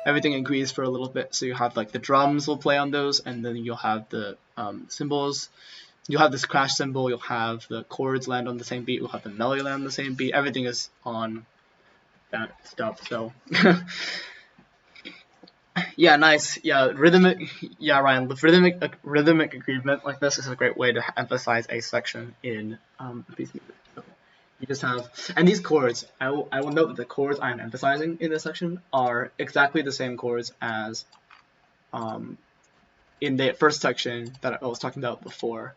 everything agrees for a little bit. So you have like the drums will play on those, and then you'll have the cymbals. You'll have this crash cymbal, you'll have the chords land on the same beat, you'll have the melody land on the same beat, everything is on that stuff, so. Yeah, nice, yeah, rhythmic, yeah, Ryan, rhythmic agreement like this is a great way to emphasize a section in a piece of music. So you just have, and these chords, I will note that the chords I'm emphasizing in this section are exactly the same chords as in the first section that I was talking about before.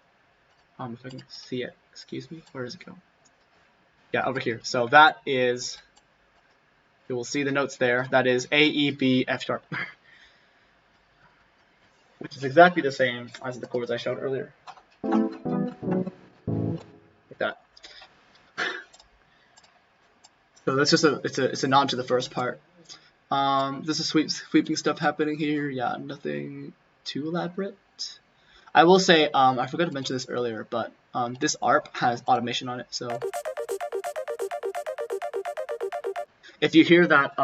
If I can see it, excuse me, where does it go? Yeah, over here. So that is, you will see the notes there. That is A, E, B, F sharp, which is exactly the same as the chords I showed earlier. Like that. So that's just it's a nod to the first part. This is sweeping stuff happening here. Yeah, nothing too elaborate. I will say, I forgot to mention this earlier, but this ARP has automation on it, so if you hear that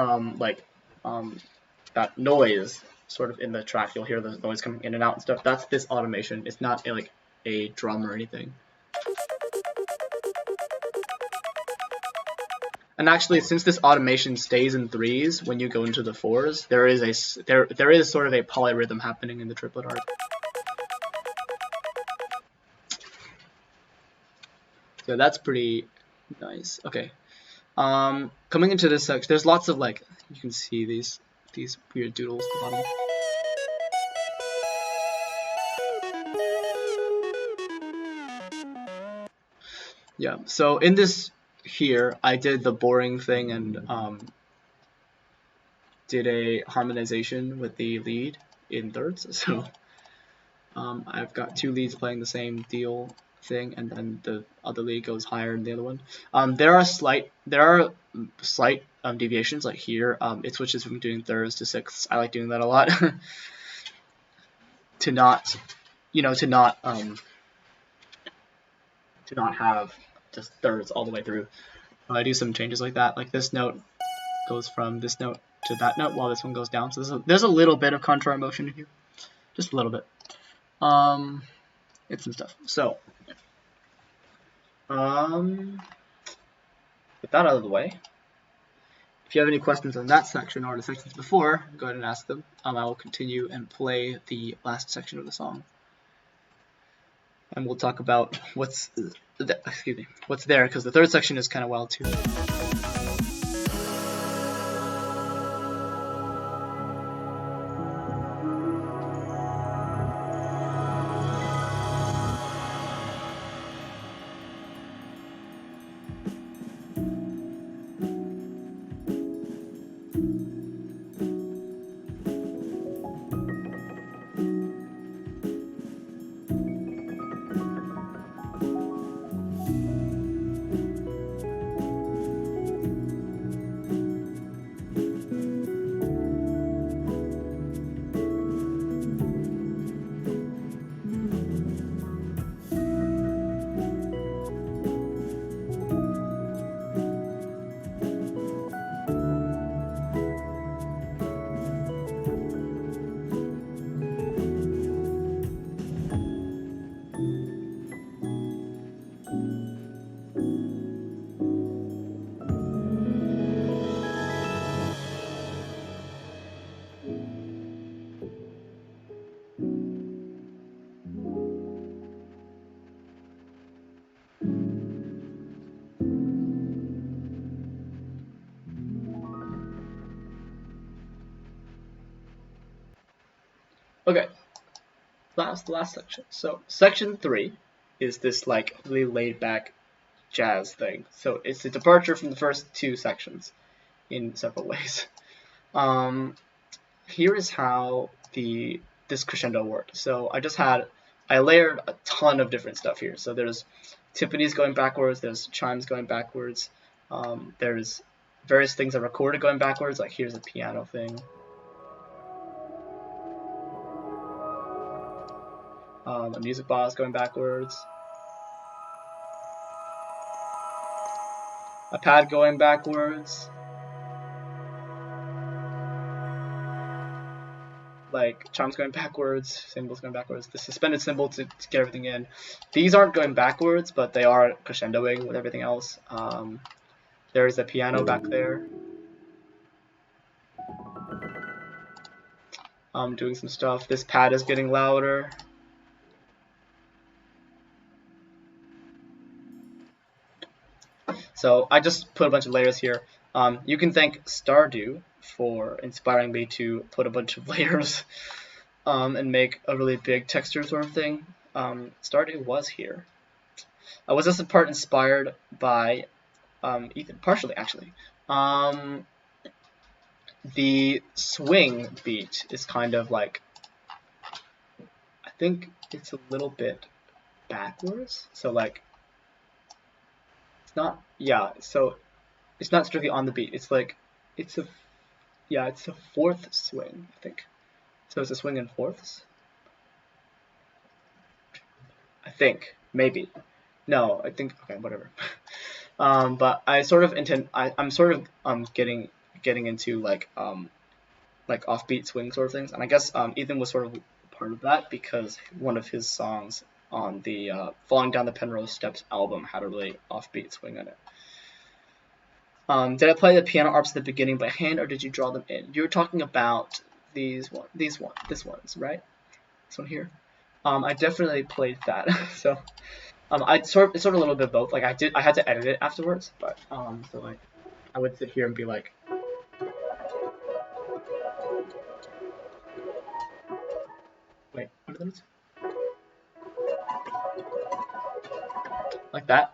that noise sort of in the track, you'll hear the noise coming in and out and stuff. That's this automation. It's not like a drum or anything. And actually, since this automation stays in threes when you go into the fours, there is sort of a polyrhythm happening in the triplet ARP. So that's pretty nice. Okay. Coming into this section, there's lots of like, you can see these weird doodles at the bottom. Yeah, so in this here, I did the boring thing and did a harmonization with the lead in thirds. So I've got two leads playing the same deal thing, and then the other lead goes higher than the other one. There are slight deviations, like here. It switches from doing thirds to sixths. I like doing that a lot. to not have just thirds all the way through. I do some changes like that. Like this note goes from this note to that note while this one goes down. So there's a little bit of contour motion in here, just a little bit. It's some stuff. So with that out of the way, if you have any questions on that section or the sections before, go ahead and ask them. I will continue and play the last section of the song, and we'll talk about what's there, because the third section is kind of wild too. Okay, last section. So section 3 is this like really laid back jazz thing. So it's a departure from the first 2 sections in several ways. Here is how this crescendo worked. So I layered a ton of different stuff here. So there's timpanis going backwards, there's chimes going backwards, there's various things I recorded going backwards, like here's a piano thing. A music box going backwards. A pad going backwards. Like chimes going backwards, cymbals going backwards, the suspended cymbal to get everything in. These aren't going backwards, but they are crescendoing with everything else. There's a piano back there. Doing some stuff. This pad is getting louder. So I just put a bunch of layers here. You can thank Stardew for inspiring me to put a bunch of layers and make a really big texture sort of thing. Stardew was here. I was this part inspired by Ethan, partially actually. The swing beat is kind of like, I think it's a little bit backwards. So like, it's not, yeah, so it's not strictly on the beat. It's like, it's a 4th swing, I think. So it's a swing in 4ths. I think, maybe. No, I think, okay, whatever. But I sort of intend, I'm sort of getting into like offbeat swing sort of things, and I guess Ethan was sort of part of that because one of his songs on the Falling Down the Penrose Steps album had a really offbeat swing in it. Did I play the piano arps at the beginning by hand, or did you draw them in? You were talking about this ones, right? This one here. I definitely played that. So it's sort of a little bit of both. Like I had to edit it afterwards, but so like I would sit here and be like, wait, what are those? Like that,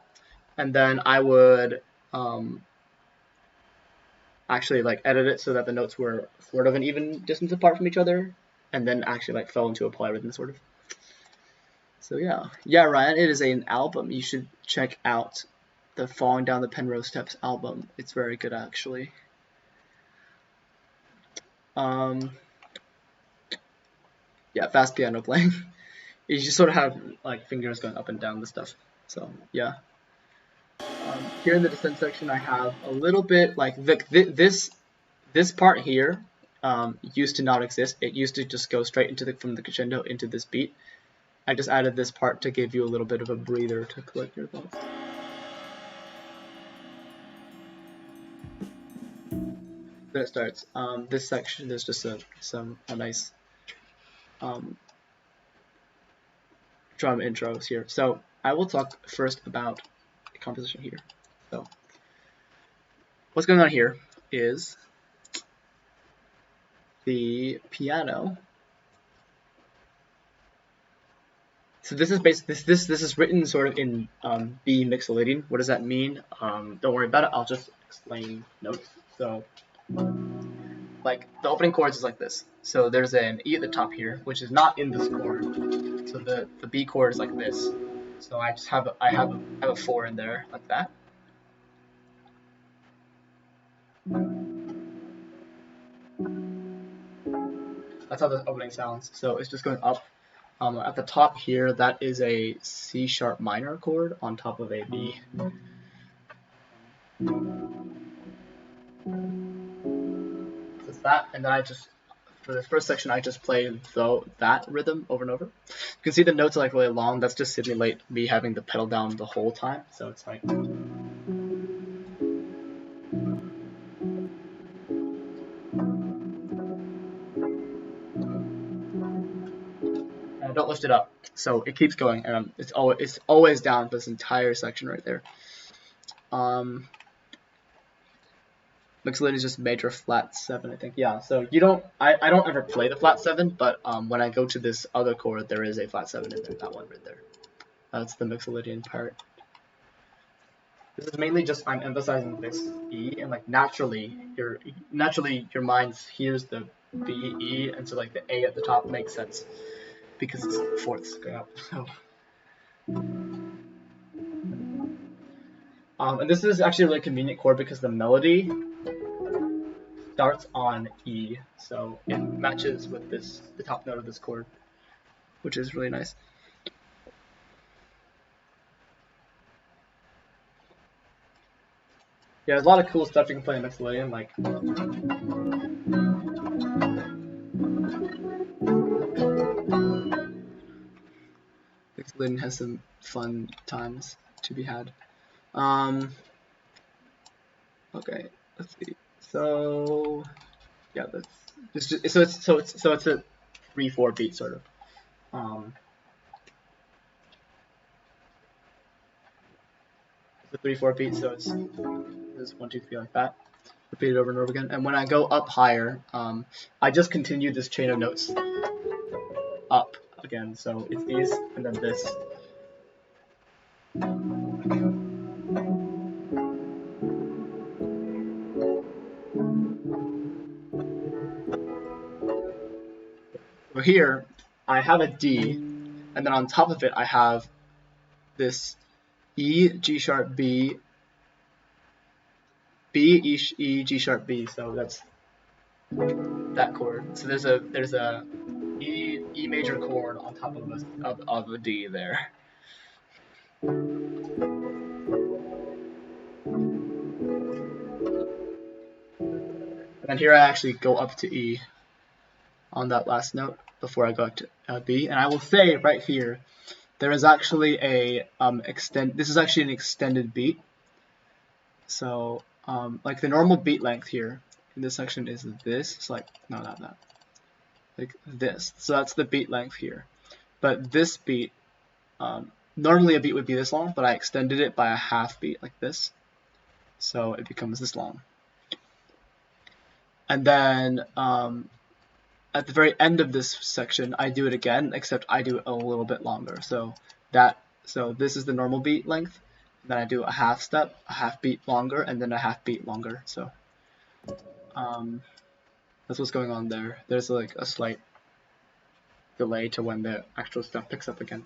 and then I would actually like edit it so that the notes were sort of an even distance apart from each other, and then actually like fell into a polyrhythm sort of. So yeah, Ryan, it is an album. You should check out the Falling Down the Penrose Steps album. It's very good actually. Yeah, fast piano playing. You just sort of have like fingers going up and down the stuff. So yeah. Here in the descent section, I have a little bit like this part here used to not exist. It used to just go straight into from the crescendo into this beat. I just added this part to give you a little bit of a breather to collect your thoughts. Then it starts. This section is just a nice drum intros here. So I will talk first about the composition here. So what's going on here is the piano. So this is this is written sort of in B mixolydian. What does that mean? Don't worry about it. I'll just explain notes. So like the opening chords is like this. So there's an E at the top here, which is not in the score. So the B chord is like this. So I just have a 4 in there like that. That's how the opening sounds. So it's just going up. At the top here, that is a C sharp minor chord on top of a B. So it's that, and then for the first section, I just play that rhythm over and over. You can see the notes are like really long. That's just simulate me having the pedal down the whole time. So it's like. Don't lift it up, so it keeps going, and it's always down this entire section right there. Mixolydian is just major flat 7, I think. Yeah, so you don't, I don't ever play the flat 7, but when I go to this other chord, there is a flat 7 in there, that one right there. That's the Mixolydian part. This is mainly just I'm emphasizing this E, and like naturally your mind hears the B, E, and so like the A at the top makes sense because it's fourths going up. So and this is actually a really convenient chord because the melody starts on E, so it matches with this, the top note of this chord, which is really nice. Yeah, there's a lot of cool stuff you can play in Mixolydian, like Mixolydian has some fun times to be had. Okay, let's see. So yeah, that's just, so it's a 3/4 beat sort of. It's a 3/4 beat, so it's 1, 2, 3 like that. Repeat it over and over again. And when I go up higher, I just continue this chain of notes up again. So it's these and then this. So here I have a D, and then on top of it I have this E, G sharp, B, B, E, G sharp, B. So that's that chord. So there's a E major chord on top of a D there. And then here I actually go up to E on that last note before I go up to B. And I will say right here, there is actually a this is actually an extended beat. So like the normal beat length here in this section is this. It's like, no, not that. Like this. So that's the beat length here. But this beat, normally a beat would be this long, but I extended it by a half beat like this. So it becomes this long. And then at the very end of this section, I do it again, except I do it a little bit longer. So this is the normal beat length. Then I do a half step, a half beat longer, and then a half beat longer. So that's what's going on there. There's like a slight delay to when the actual stuff picks up again.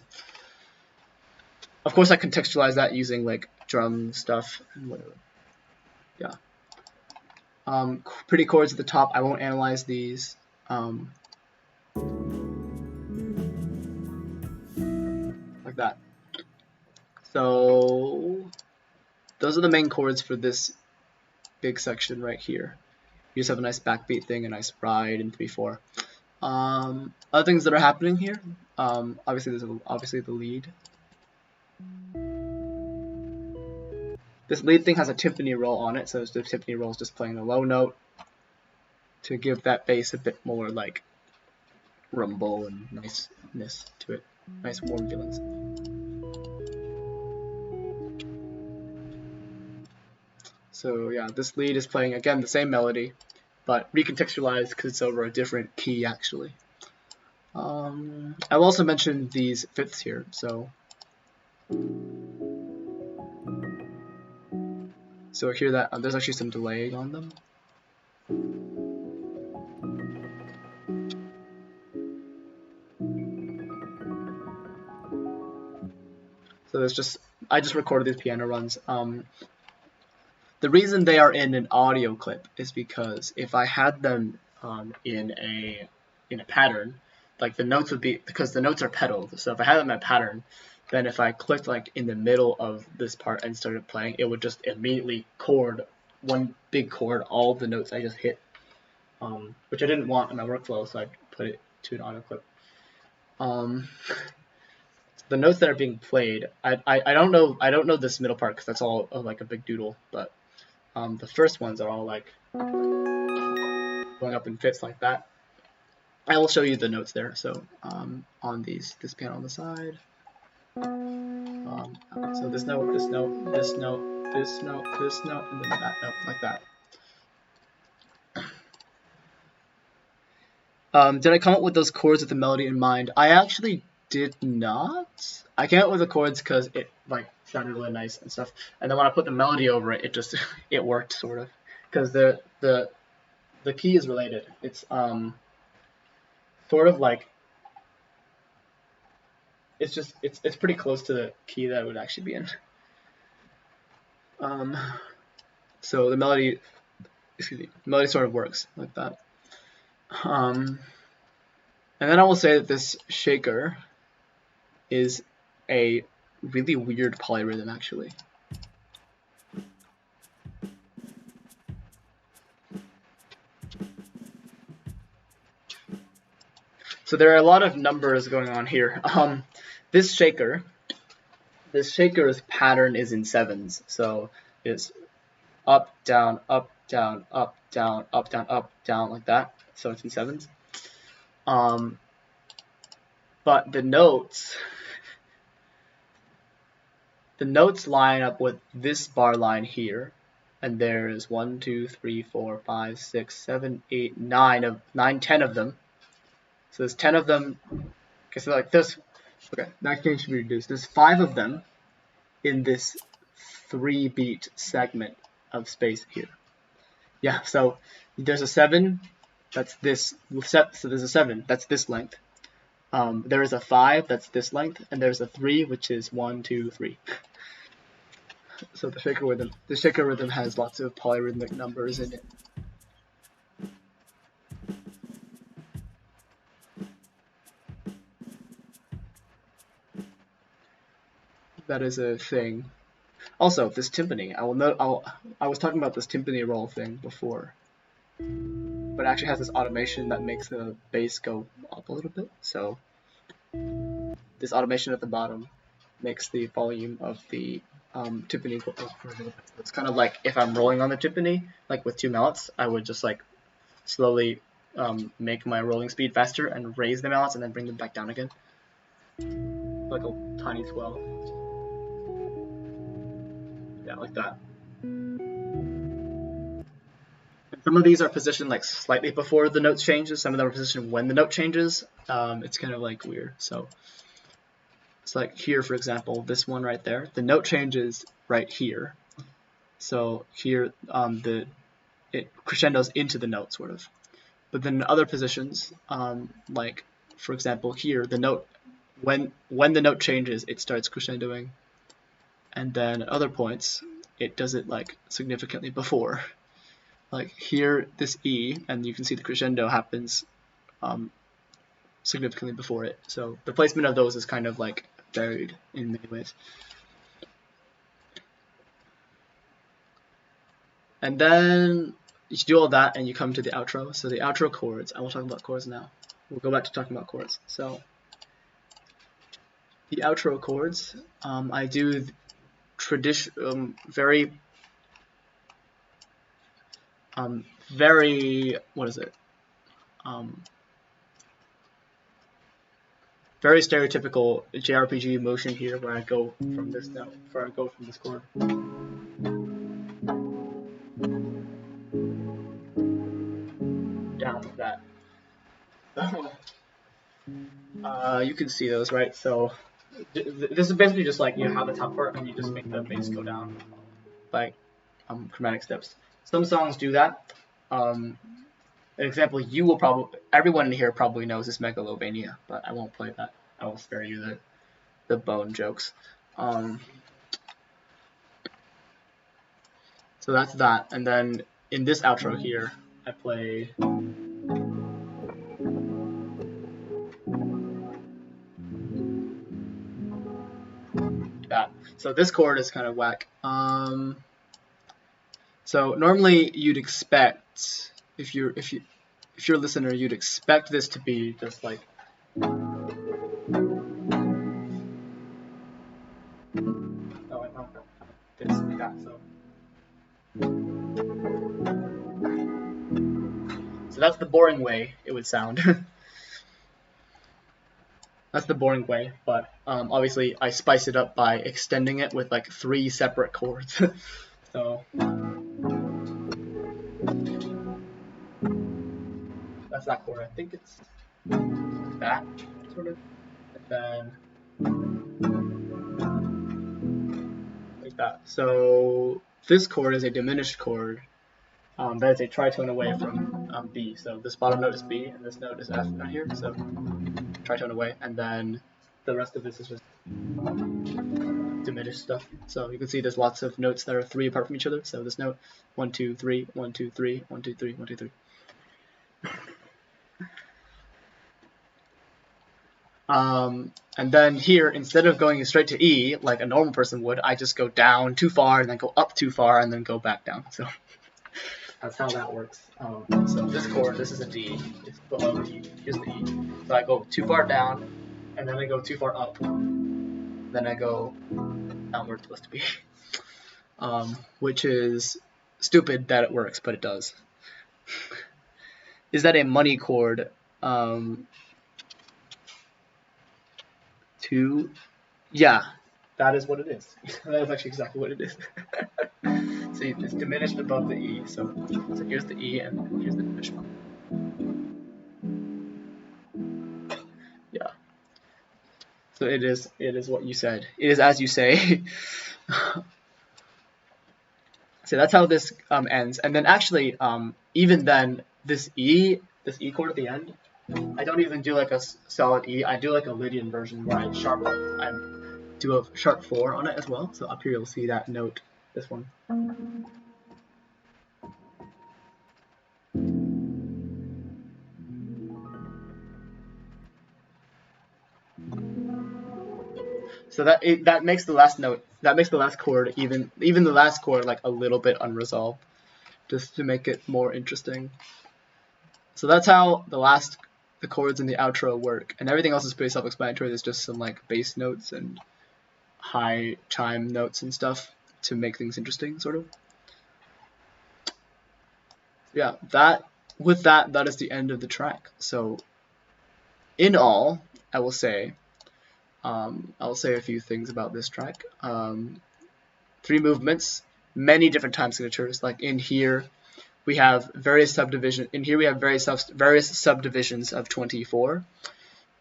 Of course, I contextualize that using like drum stuff and whatever. Yeah. Pretty chords at the top. I won't analyze these. Like that. So those are the main chords for this big section right here. You just have a nice backbeat thing, a nice ride in 3/4. Other things that are happening here. Obviously the lead. This lead thing has a timpani roll on it, so the timpani roll is just playing a low note to give that bass a bit more like rumble and niceness to it, nice warm feelings. So yeah, this lead is playing again the same melody, but recontextualized because it's over a different key actually. I'll also mention these fifths here. So hear that there's actually some delay on them. So I just recorded these piano runs. The reason they are in an audio clip is because if I had them in a pattern, like the notes would be, because the notes are pedaled. So if I had them in a pattern, then if I clicked like in the middle of this part and started playing, it would just immediately chord one big chord all the notes I just hit, which I didn't want in my workflow, so I put it to an audio clip. The notes that are being played, I don't know this middle part because that's all like a big doodle, but the first ones are all like going up in fifths like that. I will show you the notes there. So on this piano on the side. So this note, this note, this note, this note, this note, and then that note like that. Did I come up with those chords with the melody in mind? I actually did not. I came up with the chords because it like sounded really nice and stuff, and then when I put the melody over it, it just it worked sort of, because the key is related. It's sort of like it's pretty close to the key that it would actually be in. So the melody, excuse me, the melody sort of works like that. And then I will say that this shaker is a really weird polyrhythm, actually. So there are a lot of numbers going on here. This shaker's pattern is in sevens, so it's up, down, up, down, up, down, up, down, up, down, like that. So it's in sevens. But the notes line up with this bar line here, and there's 1, 2, 3, 4, 5, 6, 7, 8, 9 10 of them. So there's 10 of them. Okay, so like this. Okay, that should be reduced. There's 5 of them in this 3-beat segment of space here. Yeah, so there's a 7. That's this. So there's a 7. That's this length. There is a 5. That's this length, and there's a 3, which is 1, 2, 3. So the shaker rhythm has lots of polyrhythmic numbers in it. That is a thing. Also, this timpani. I was talking about this timpani roll thing before, but it actually has this automation that makes the bass go up a little bit. So this automation at the bottom makes the volume of the timpani go up for a little bit. It's kind of like if I'm rolling on the timpani, like with 2 mallets, I would just like slowly make my rolling speed faster and raise the mallets and then bring them back down again, like a tiny swell. Yeah, like that. And some of these are positioned like slightly before the note changes. Some of them are positioned when the note changes. It's kind of like weird. So it's like here, for example, this one right there. The note changes right here. So here, it crescendos into the note, sort of. But then in other positions, like for example here, the note when the note changes, it starts crescendoing. And then at other points, it does it like significantly before. Like here, this E, and you can see the crescendo happens significantly before it. So the placement of those is kind of like varied in many ways. And then you do all that, and you come to the outro. So the outro chords. I will talk about chords now. We'll go back to talking about chords. So the outro chords, I do very what is it? Very stereotypical JRPG motion here, where I go from this note, where I go from this chord. Down like that. You can see those, right? So this is basically just like you have the top part and you just make the bass go down, like chromatic steps. Some songs do that. An example you will probably, everyone in here probably knows is Megalovania, but I won't play that. I will spare you the bone jokes. So that's that, and then in this outro here, I play that. So this chord is kind of whack. So normally you'd expect, if you're a listener, you'd expect this to be just like this, like that. So that's the boring way it would sound. That's the boring way, but obviously I spice it up by extending it with like 3 separate chords. So that's that's that chord. I think it's that sort of, and then like that. So this chord is a diminished chord. That is a tritone away from B. So this bottom note is B, and this note is F down here. So tritone away, and then the rest of this is just diminished stuff. So you can see there's lots of notes that are 3 apart from each other. So this note, 1, 2, 3, 1, 2, 3, 1, 2, 3, 1, 2, 3. And then here, instead of going straight to E like a normal person would, I just go down too far and then go up too far and then go back down. So that's how that works. So this chord, this is a D. It's below the E. Here's the E. So I go too far down, and then I go too far up. Then I go down where it's supposed to be. Which is stupid that it works, but it does. Is that a money chord? Yeah, that is what it is. That is actually exactly what it is. See, it's diminished above the E. So here's the E, and here's the diminished one. Yeah. So it is what you said. It is as you say. So that's how this ends. And then actually, even then, this E chord at the end, I don't even do like a solid E. I do like a Lydian version where I do a sharp 4 on it as well. So up here you'll see that note, this one. So that makes the last note, that makes the last chord, even the last chord, like a little bit unresolved, just to make it more interesting. So that's how the chords in the outro work, and everything else is pretty self-explanatory. There's just some like bass notes and high chime notes and stuff to make things interesting, sort of. Yeah, that is the end of the track. So in all, I will say a few things about this track. 3 movements, many different time signatures. Like in here, we have various subdivisions. In here, we have various subdivisions of 24.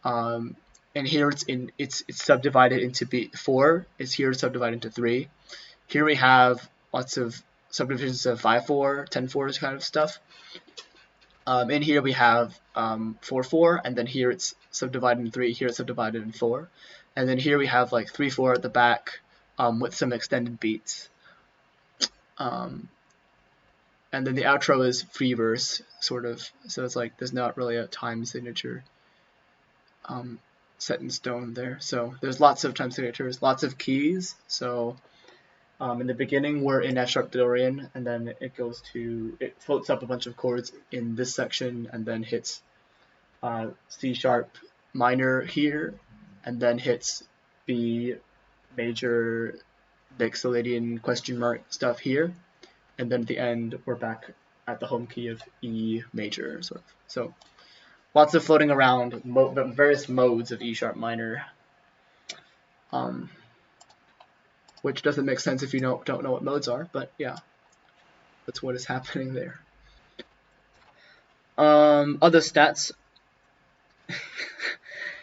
And here it's subdivided into 4. It's here subdivided into 3. Here we have lots of subdivisions of 5/4, 10/4 kind of stuff. In here we have 4/4, and then here it's subdivided in 3. Here it's subdivided in 4, and then here we have like 3/4 at the back with some extended beats. And then the outro is free verse, sort of. So it's like there's not really a time signature set in stone there. So there's lots of time signatures, lots of keys. So in the beginning we're in F sharp Dorian, and then it floats up a bunch of chords in this section, and then hits C sharp minor here, and then hits B major, Lydian question mark stuff here, and then at the end we're back at the home key of E major, sort of. So lots of floating around, various modes of E sharp minor, which doesn't make sense if you don't know what modes are, but yeah, that's what is happening there. Other stats.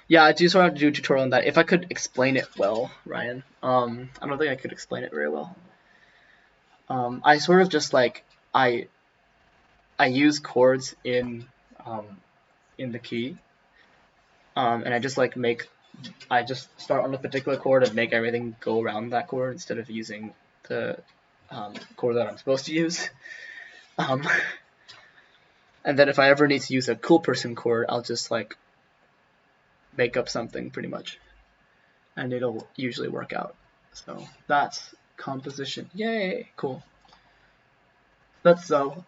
Yeah, I do sort of have to do a tutorial on that. If I could explain it well, Ryan. I don't think I could explain it very well. I sort of just like I use chords in the key, and I just like I just start on a particular chord and make everything go around that chord instead of using the chord that I'm supposed to use. And then if I ever need to use a cool person chord, I'll just like make up something pretty much, and it'll usually work out. So that's composition. Yay, cool. That's so.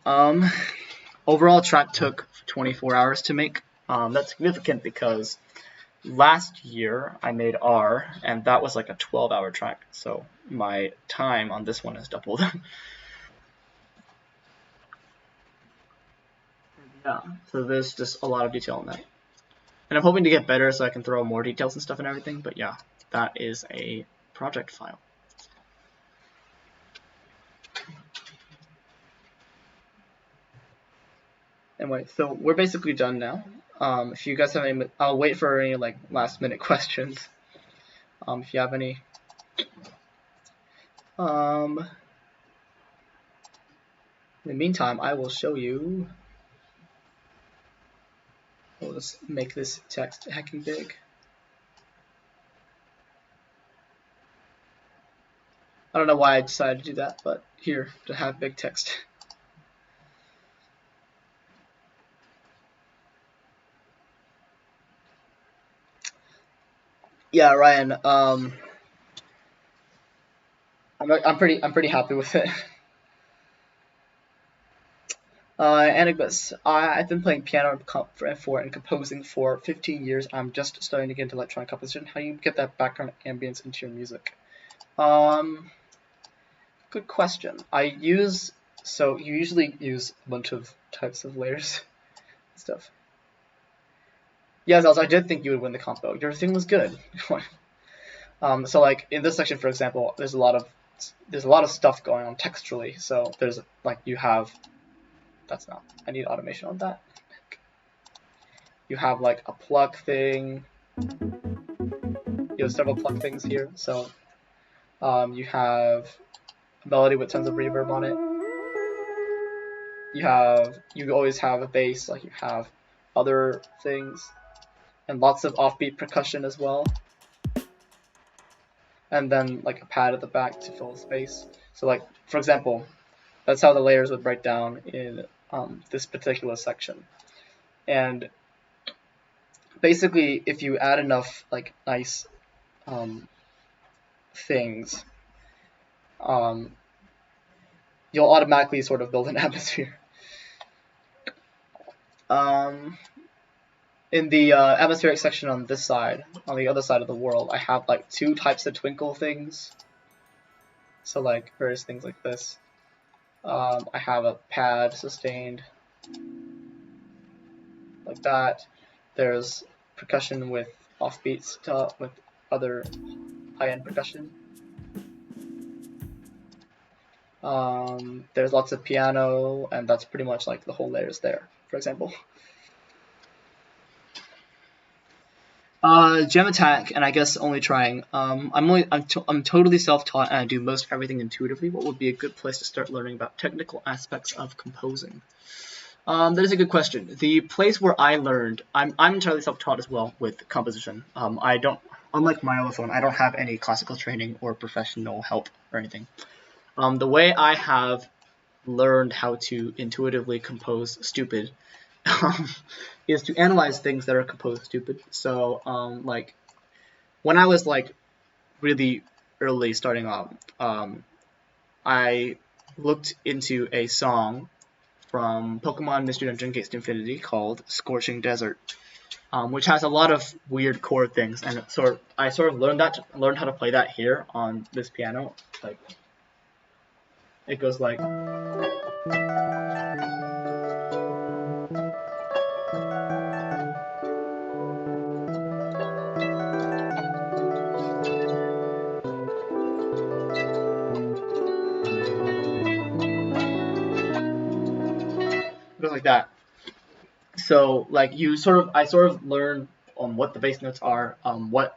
Overall track took 24 hours to make. That's significant because last year I made R, and that was like a 12-hour track, so my time on this one has doubled. Yeah, so there's just a lot of detail in that. And I'm hoping to get better so I can throw more details and stuff and everything, but yeah, that is a project file. Anyway, so we're basically done now. If you guys have any, I'll wait for any like last minute questions. If you have any. In the meantime, I will show you. We'll just make this text heckin' big. I don't know why I decided to do that, but here, to have big text. Yeah, Ryan. I'm pretty happy with it. Anecdotes. I've been playing piano and composing for 15 years. I'm just starting to get into electronic composition. How do you get that background ambience into your music? Good question. You usually use a bunch of types of layers and stuff. Yeah, Zels, I did think you would win the compo. Your thing was good. So like in this section, for example, there's a lot of stuff going on textually. So there's like I need automation on that. You have like a pluck thing. You have several pluck things here. So you have a melody with tons of reverb on it. You always have a bass, like you have other things, and lots of offbeat percussion as well. And then like a pad at the back to fill space. So like, for example, that's how the layers would break down in this particular section. And basically, if you add enough like nice things, you'll automatically sort of build an atmosphere. In the atmospheric section on this side, on the other side of the world, I have like 2 types of twinkle things. So like various things like this. I have a pad sustained like that. There's percussion with offbeat stuff, with other high-end percussion. There's lots of piano, and that's pretty much like the whole layers there, for example. Gem attack, and I guess only trying. I'm totally self-taught, and I do most everything intuitively. What would be a good place to start learning about technical aspects of composing? That is a good question. The place where I learned, I'm entirely self-taught as well with composition. I don't, unlike my other phone, I don't have any classical training or professional help or anything. The way I have learned how to intuitively compose stupid is to analyze things that are composed stupid. So, like, when I was, like, really early starting off, I looked into a song from Pokemon Mystery Dungeon Gates to Infinity called Scorching Desert, which has a lot of weird chord things, and I sort of learned how to play that here on this piano. Like, it goes like. Goes like that. So like I sort of learn on what the bass notes are, why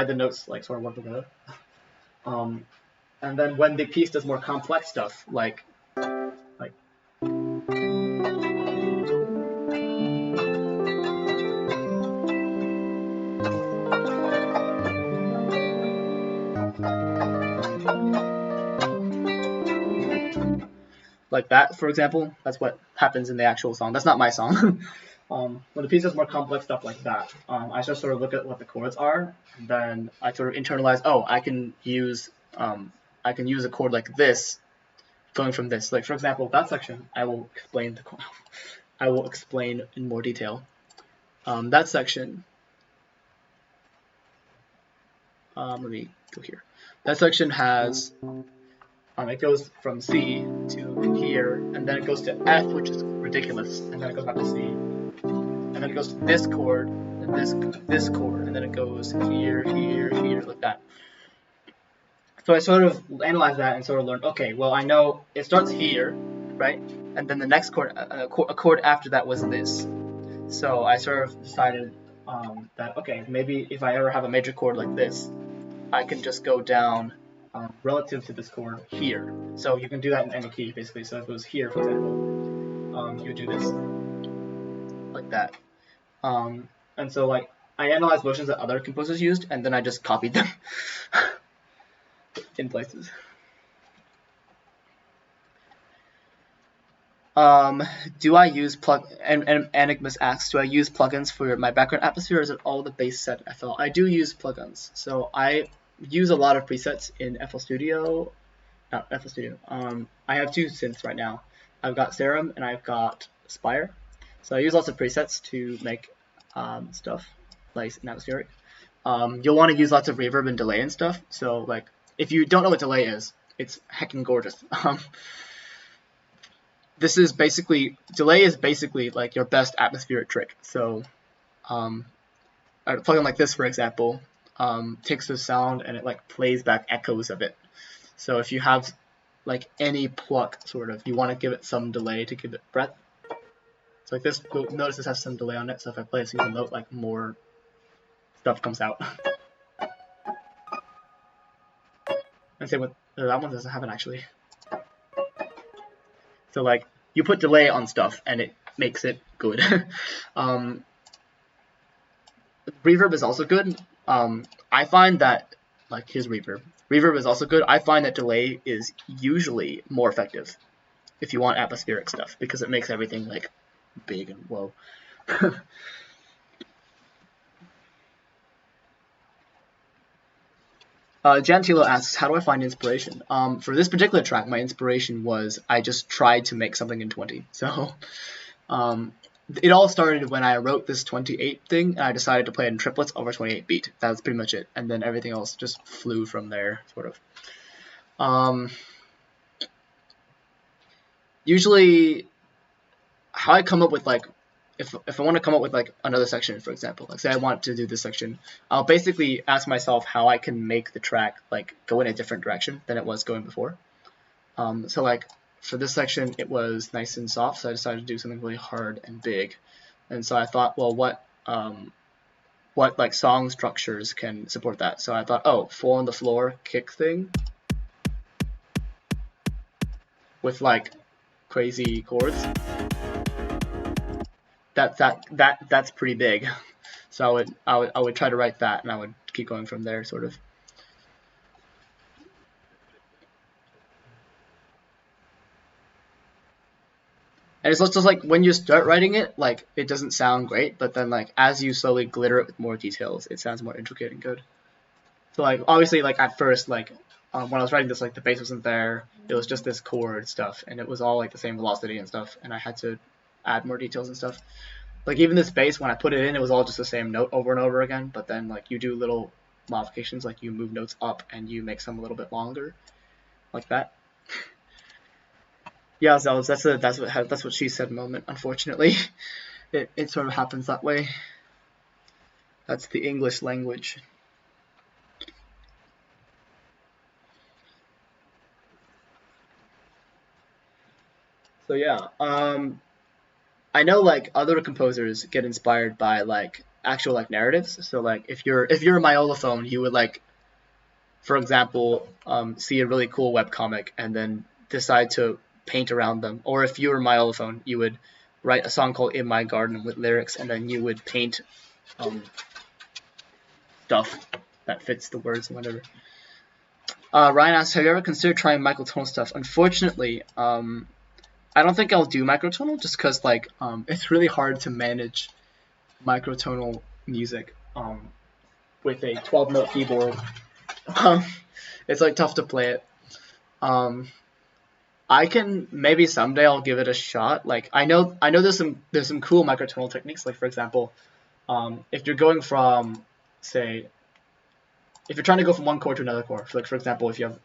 the notes like sort of work together, and then when the piece does more complex stuff, like that, for example, that's what happens in the actual song. That's not my song. When the piece does more complex stuff like that, I just sort of look at what the chords are, and then I sort of internalize. Oh, I can use a chord like this, going from this. Like for example, that section, I will explain in more detail. That section. Let me go here. That section has. It goes from C to here, and then it goes to F, which is ridiculous, and then it goes back to C, and then it goes to this chord, and this chord, and then it goes here, here, here, like that. So I sort of analyzed that and sort of learned, okay, well I know it starts here, right? and then the next chord, a chord after that was this. So I sort of decided that okay, maybe if I ever have a major chord like this, I can just go down relative to this chord here. So you can do that in any key basically. So if it was here, for example, you would do this like that. And so like I analyzed motions that other composers used, and then I just copied them in places. Do I use and Enigmas asks, do I use plugins for my background atmosphere, or is it all the base set FL? I do use plugins. So I use a lot of presets in FL Studio. Not FL Studio. I have two synths right now. I've got Serum and I've got Spire. So I use lots of presets to make stuff like in atmospheric. You'll want to use lots of reverb and delay and stuff. So like if you don't know what delay is, it's heckin' gorgeous. This is basically, delay is basically like your best atmospheric trick. So a plugin like this, for example, takes the sound and it like plays back echoes of it. So if you have like any pluck sort of, you want to give it some delay to give it breadth. So like this, notice this has some delay on it, so if I play a single note, like more stuff comes out. And same with, that one doesn't have it actually. So like, you put delay on stuff and it makes it good. Reverb is also good. I find that, like here's reverb. Reverb is also good. I find that delay is usually more effective if you want atmospheric stuff, because it makes everything like big and whoa. Jantilo asks, how do I find inspiration? For this particular track, my inspiration was I just tried to make something in 20. So it all started when I wrote this 28 thing, and I decided to play it in triplets over 28 beat. That's pretty much it. And then everything else just flew from there, sort of. Usually, how I come up with like, if I want to come up with like another section, for example, like say I want to do this section, I'll basically ask myself how I can make the track like go in a different direction than it was going before. So like for this section, it was nice and soft, so I decided to do something really hard and big. And so I thought, well, what like song structures can support that? So I thought, oh, 4 on the floor kick thing with like crazy chords. That's pretty big. So I would try to write that, and I would keep going from there, sort of. And it's just like when you start writing it, like it doesn't sound great, but then like as you slowly glitter it with more details, it sounds more intricate and good. So like obviously like at first like when I was writing this, like the bass wasn't there, it was just this chord stuff, and it was all like the same velocity and stuff, and I had to add more details and stuff. Like even this bass, when I put it in, it was all just the same note over and over again, but then like you do little modifications, like you move notes up and you make some a little bit longer, like that. Yeah, Zelos, that's what she said moment, unfortunately. It sort of happens that way. That's the English language. So yeah, I know like other composers get inspired by like actual like narratives. So like if you're a myolophone, you would like, for example, see a really cool webcomic and then decide to paint around them. Or if you were a myolophone, you would write a song called In My Garden with lyrics, and then you would paint stuff that fits the words and whatever. Ryan asks, have you ever considered trying microtonal stuff? Unfortunately, I don't think I'll do microtonal just because like it's really hard to manage microtonal music with a 12-note keyboard. It's like tough to play it. I can maybe someday I'll give it a shot. Like I know there's some cool microtonal techniques. Like for example, if you're going from, say, if you're trying to go from one chord to another chord. Like for example, if you have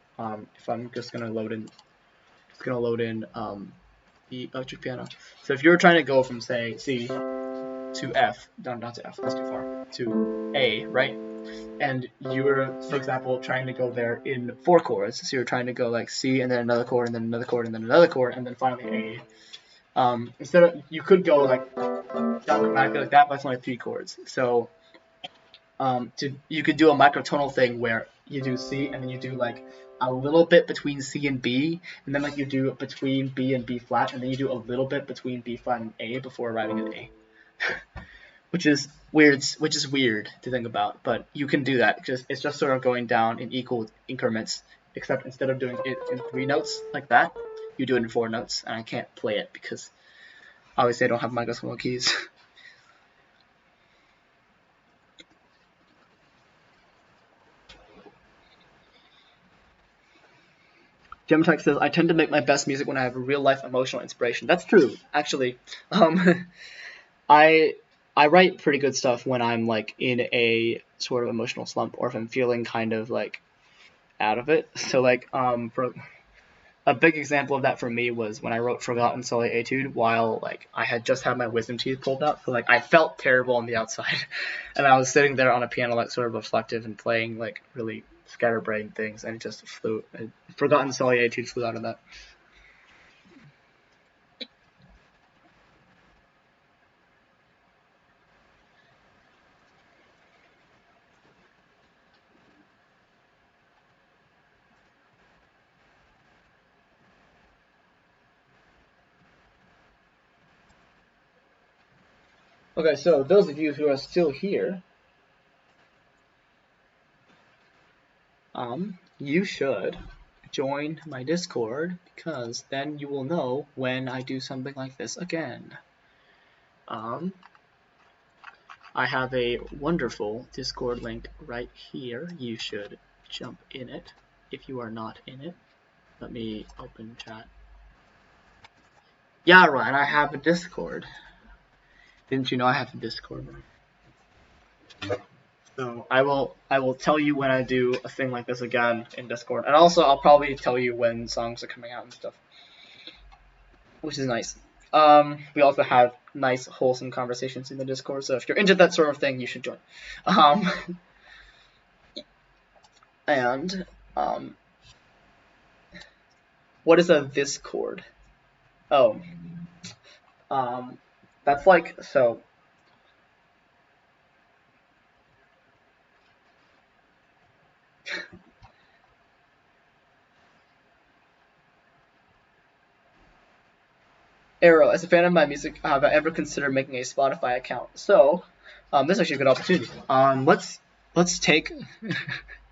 if I'm just gonna load in the electric piano. So if you're trying to go from say C to F, down to F, that's too far, to A, right? and you were, for example, trying to go there in 4 chords. So you're trying to go like C and then another chord and then another chord and then another chord and then finally A. Instead of, you could go like down chromatically like that, but it's only 3 chords. So you could do a microtonal thing where you do C and then you do like a little bit between C and B, and then like you do between B and B flat, and then you do a little bit between B flat and A before arriving at A. Which is weird to think about, but you can do that. It's just sort of going down in equal increments, except instead of doing it in 3 notes like that, you do it in 4 notes, and I can't play it because obviously I don't have microtonal keys. Gemtech says, I tend to make my best music when I have real life emotional inspiration. That's true, actually. I write pretty good stuff when I'm like in a sort of emotional slump, or if I'm feeling kind of like out of it. So like for a big example of that for me was when I wrote Forgotten Solitude while like I had just had my wisdom teeth pulled out. So like I felt terrible on the outside, and I was sitting there on a piano like sort of reflective and playing like really scatterbrained things, and it just flew. Forgotten Solitude flew out of that. Okay, so those of you who are still here, you should join my Discord, because then you will know when I do something like this again. I have a wonderful Discord link right here. You should jump in it if you are not in it. Let me open chat. Yeah, Ryan, I have a Discord. Didn't you know I have a Discord? So I will tell you when I do a thing like this again in Discord, and also I'll probably tell you when songs are coming out and stuff, which is nice. We also have nice, wholesome conversations in the Discord, so if you're into that sort of thing, you should join. And what is a Discord? Oh, that's like, so. Arrow, as a fan of my music, have I ever considered making a Spotify account? So, this is actually a good opportunity. Let's take.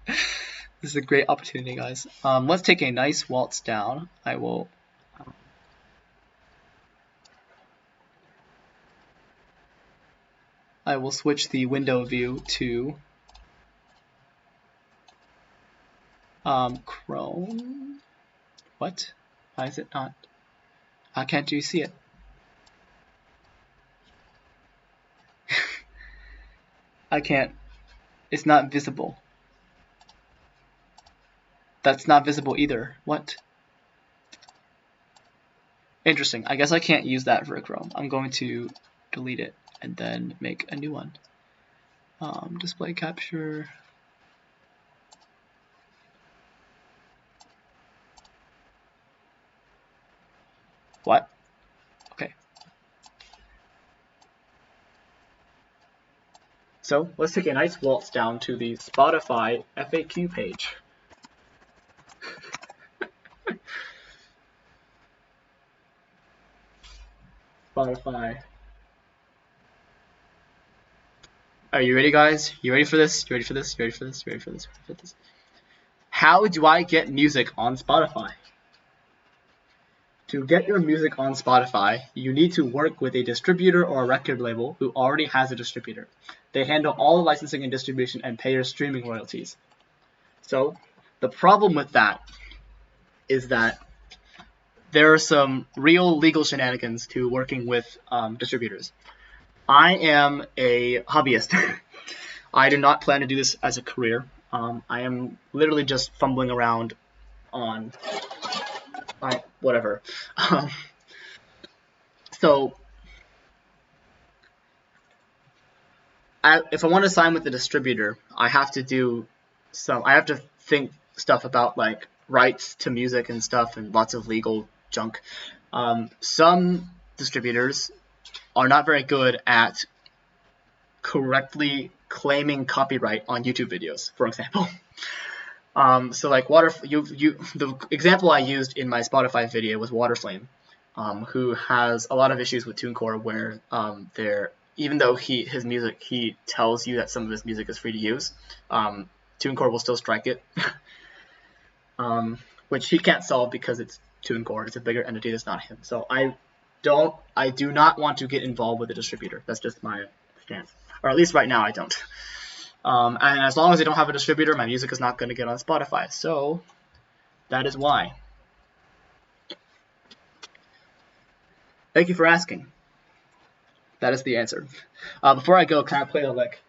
This is a great opportunity, guys. Let's take a nice waltz down. I will switch the window view to Chrome. What? Why is it not? How can't you see it? I can't. It's not visible. That's not visible either. What? Interesting. I guess I can't use that for a Chrome. I'm going to delete it and then make a new one. Display capture. What? Okay. So let's take a nice waltz down to the Spotify FAQ page. Spotify. Are you ready, guys? You ready for this? You ready for this? You ready for this? You ready for this? You ready for this? How do I get music on Spotify? To get your music on Spotify, you need to work with a distributor or a record label who already has a distributor. They handle all the licensing and distribution and pay your streaming royalties. So, the problem with that is that there are some real legal shenanigans to working with distributors. I am a hobbyist. I do not plan to do this as a career. I am literally just fumbling around on whatever. So if I want to sign with the distributor, I have to think stuff about like rights to music and stuff and lots of legal junk. Some distributors are not very good at correctly claiming copyright on YouTube videos, for example. So like the example I used in my Spotify video was Waterflame, who has a lot of issues with TuneCore where even though his music, he tells you that some of his music is free to use, TuneCore will still strike it, which he can't solve because it's TuneCore. It's a bigger entity that's not him. So I do not want to get involved with a distributor. That's just my stance, or at least right now I don't. And as long as I don't have a distributor, my music is not going to get on Spotify. So that is why. Thank you for asking. That is the answer. Before I go, can I play a lick?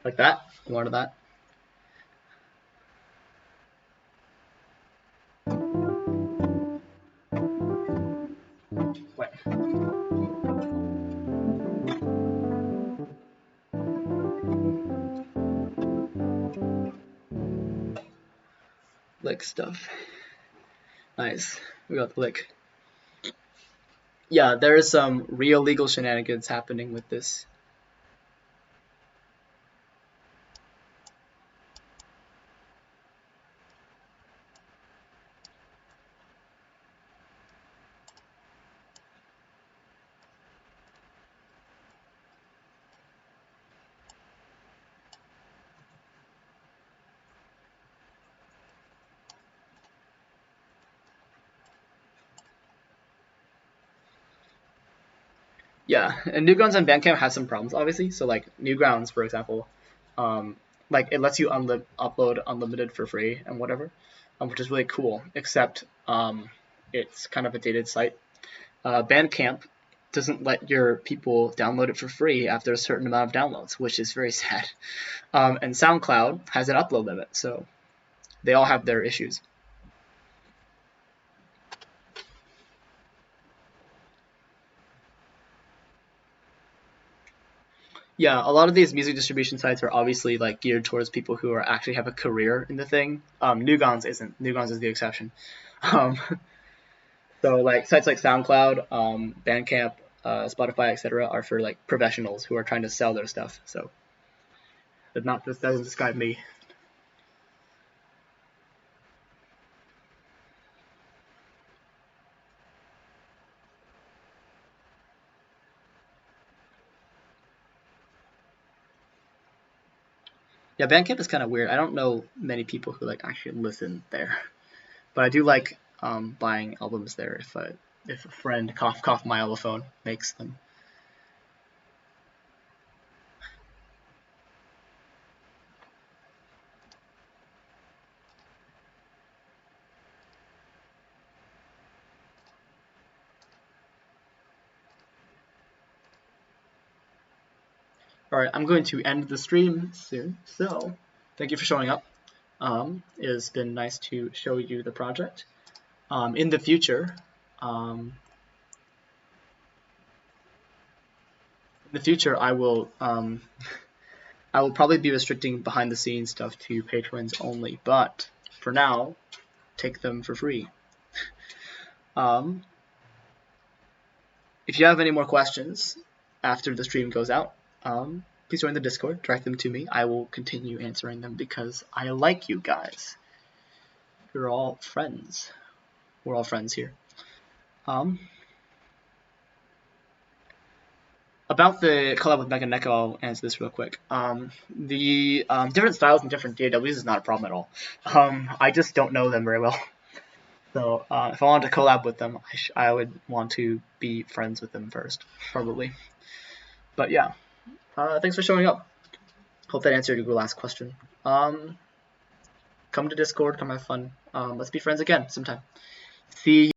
Like that? You wanted that? Wait. Lick stuff. Nice. We got the lick. Yeah, there is some real legal shenanigans happening with this. Yeah, and Newgrounds and Bandcamp has some problems, obviously. So like Newgrounds, for example, like it lets you upload unlimited for free and whatever, which is really cool. Except it's kind of a dated site. Bandcamp doesn't let your people download it for free after a certain amount of downloads, which is very sad. And SoundCloud has an upload limit, so they all have their issues. Yeah, a lot of these music distribution sites are obviously like geared towards people who are actually have a career in the thing. Newgrounds isn't. Newgrounds is the exception. So like sites like SoundCloud, Bandcamp, Spotify, etc., are for like professionals who are trying to sell their stuff. So that doesn't describe me. Yeah, Bandcamp is kind of weird. I don't know many people who like actually listen there, but I do like buying albums there if a friend cough cough my allophone makes them. Alright, I'm going to end the stream soon, so thank you for showing up. It has been nice to show you the project. In the future, I will probably be restricting behind the scenes stuff to patrons only, but for now, take them for free. If you have any more questions after the stream goes out, please join the Discord, direct them to me. I will continue answering them because I like you guys. You're all friends. We're all friends here. About the collab with Mega Neko, I'll answer this real quick. The different styles and different DAWs is not a problem at all. I just don't know them very well. So if I wanted to collab with them, I would want to be friends with them first, probably. But yeah, thanks for showing up. Hope that answered your last question. Come to Discord, come have fun. Let's be friends again sometime. See you.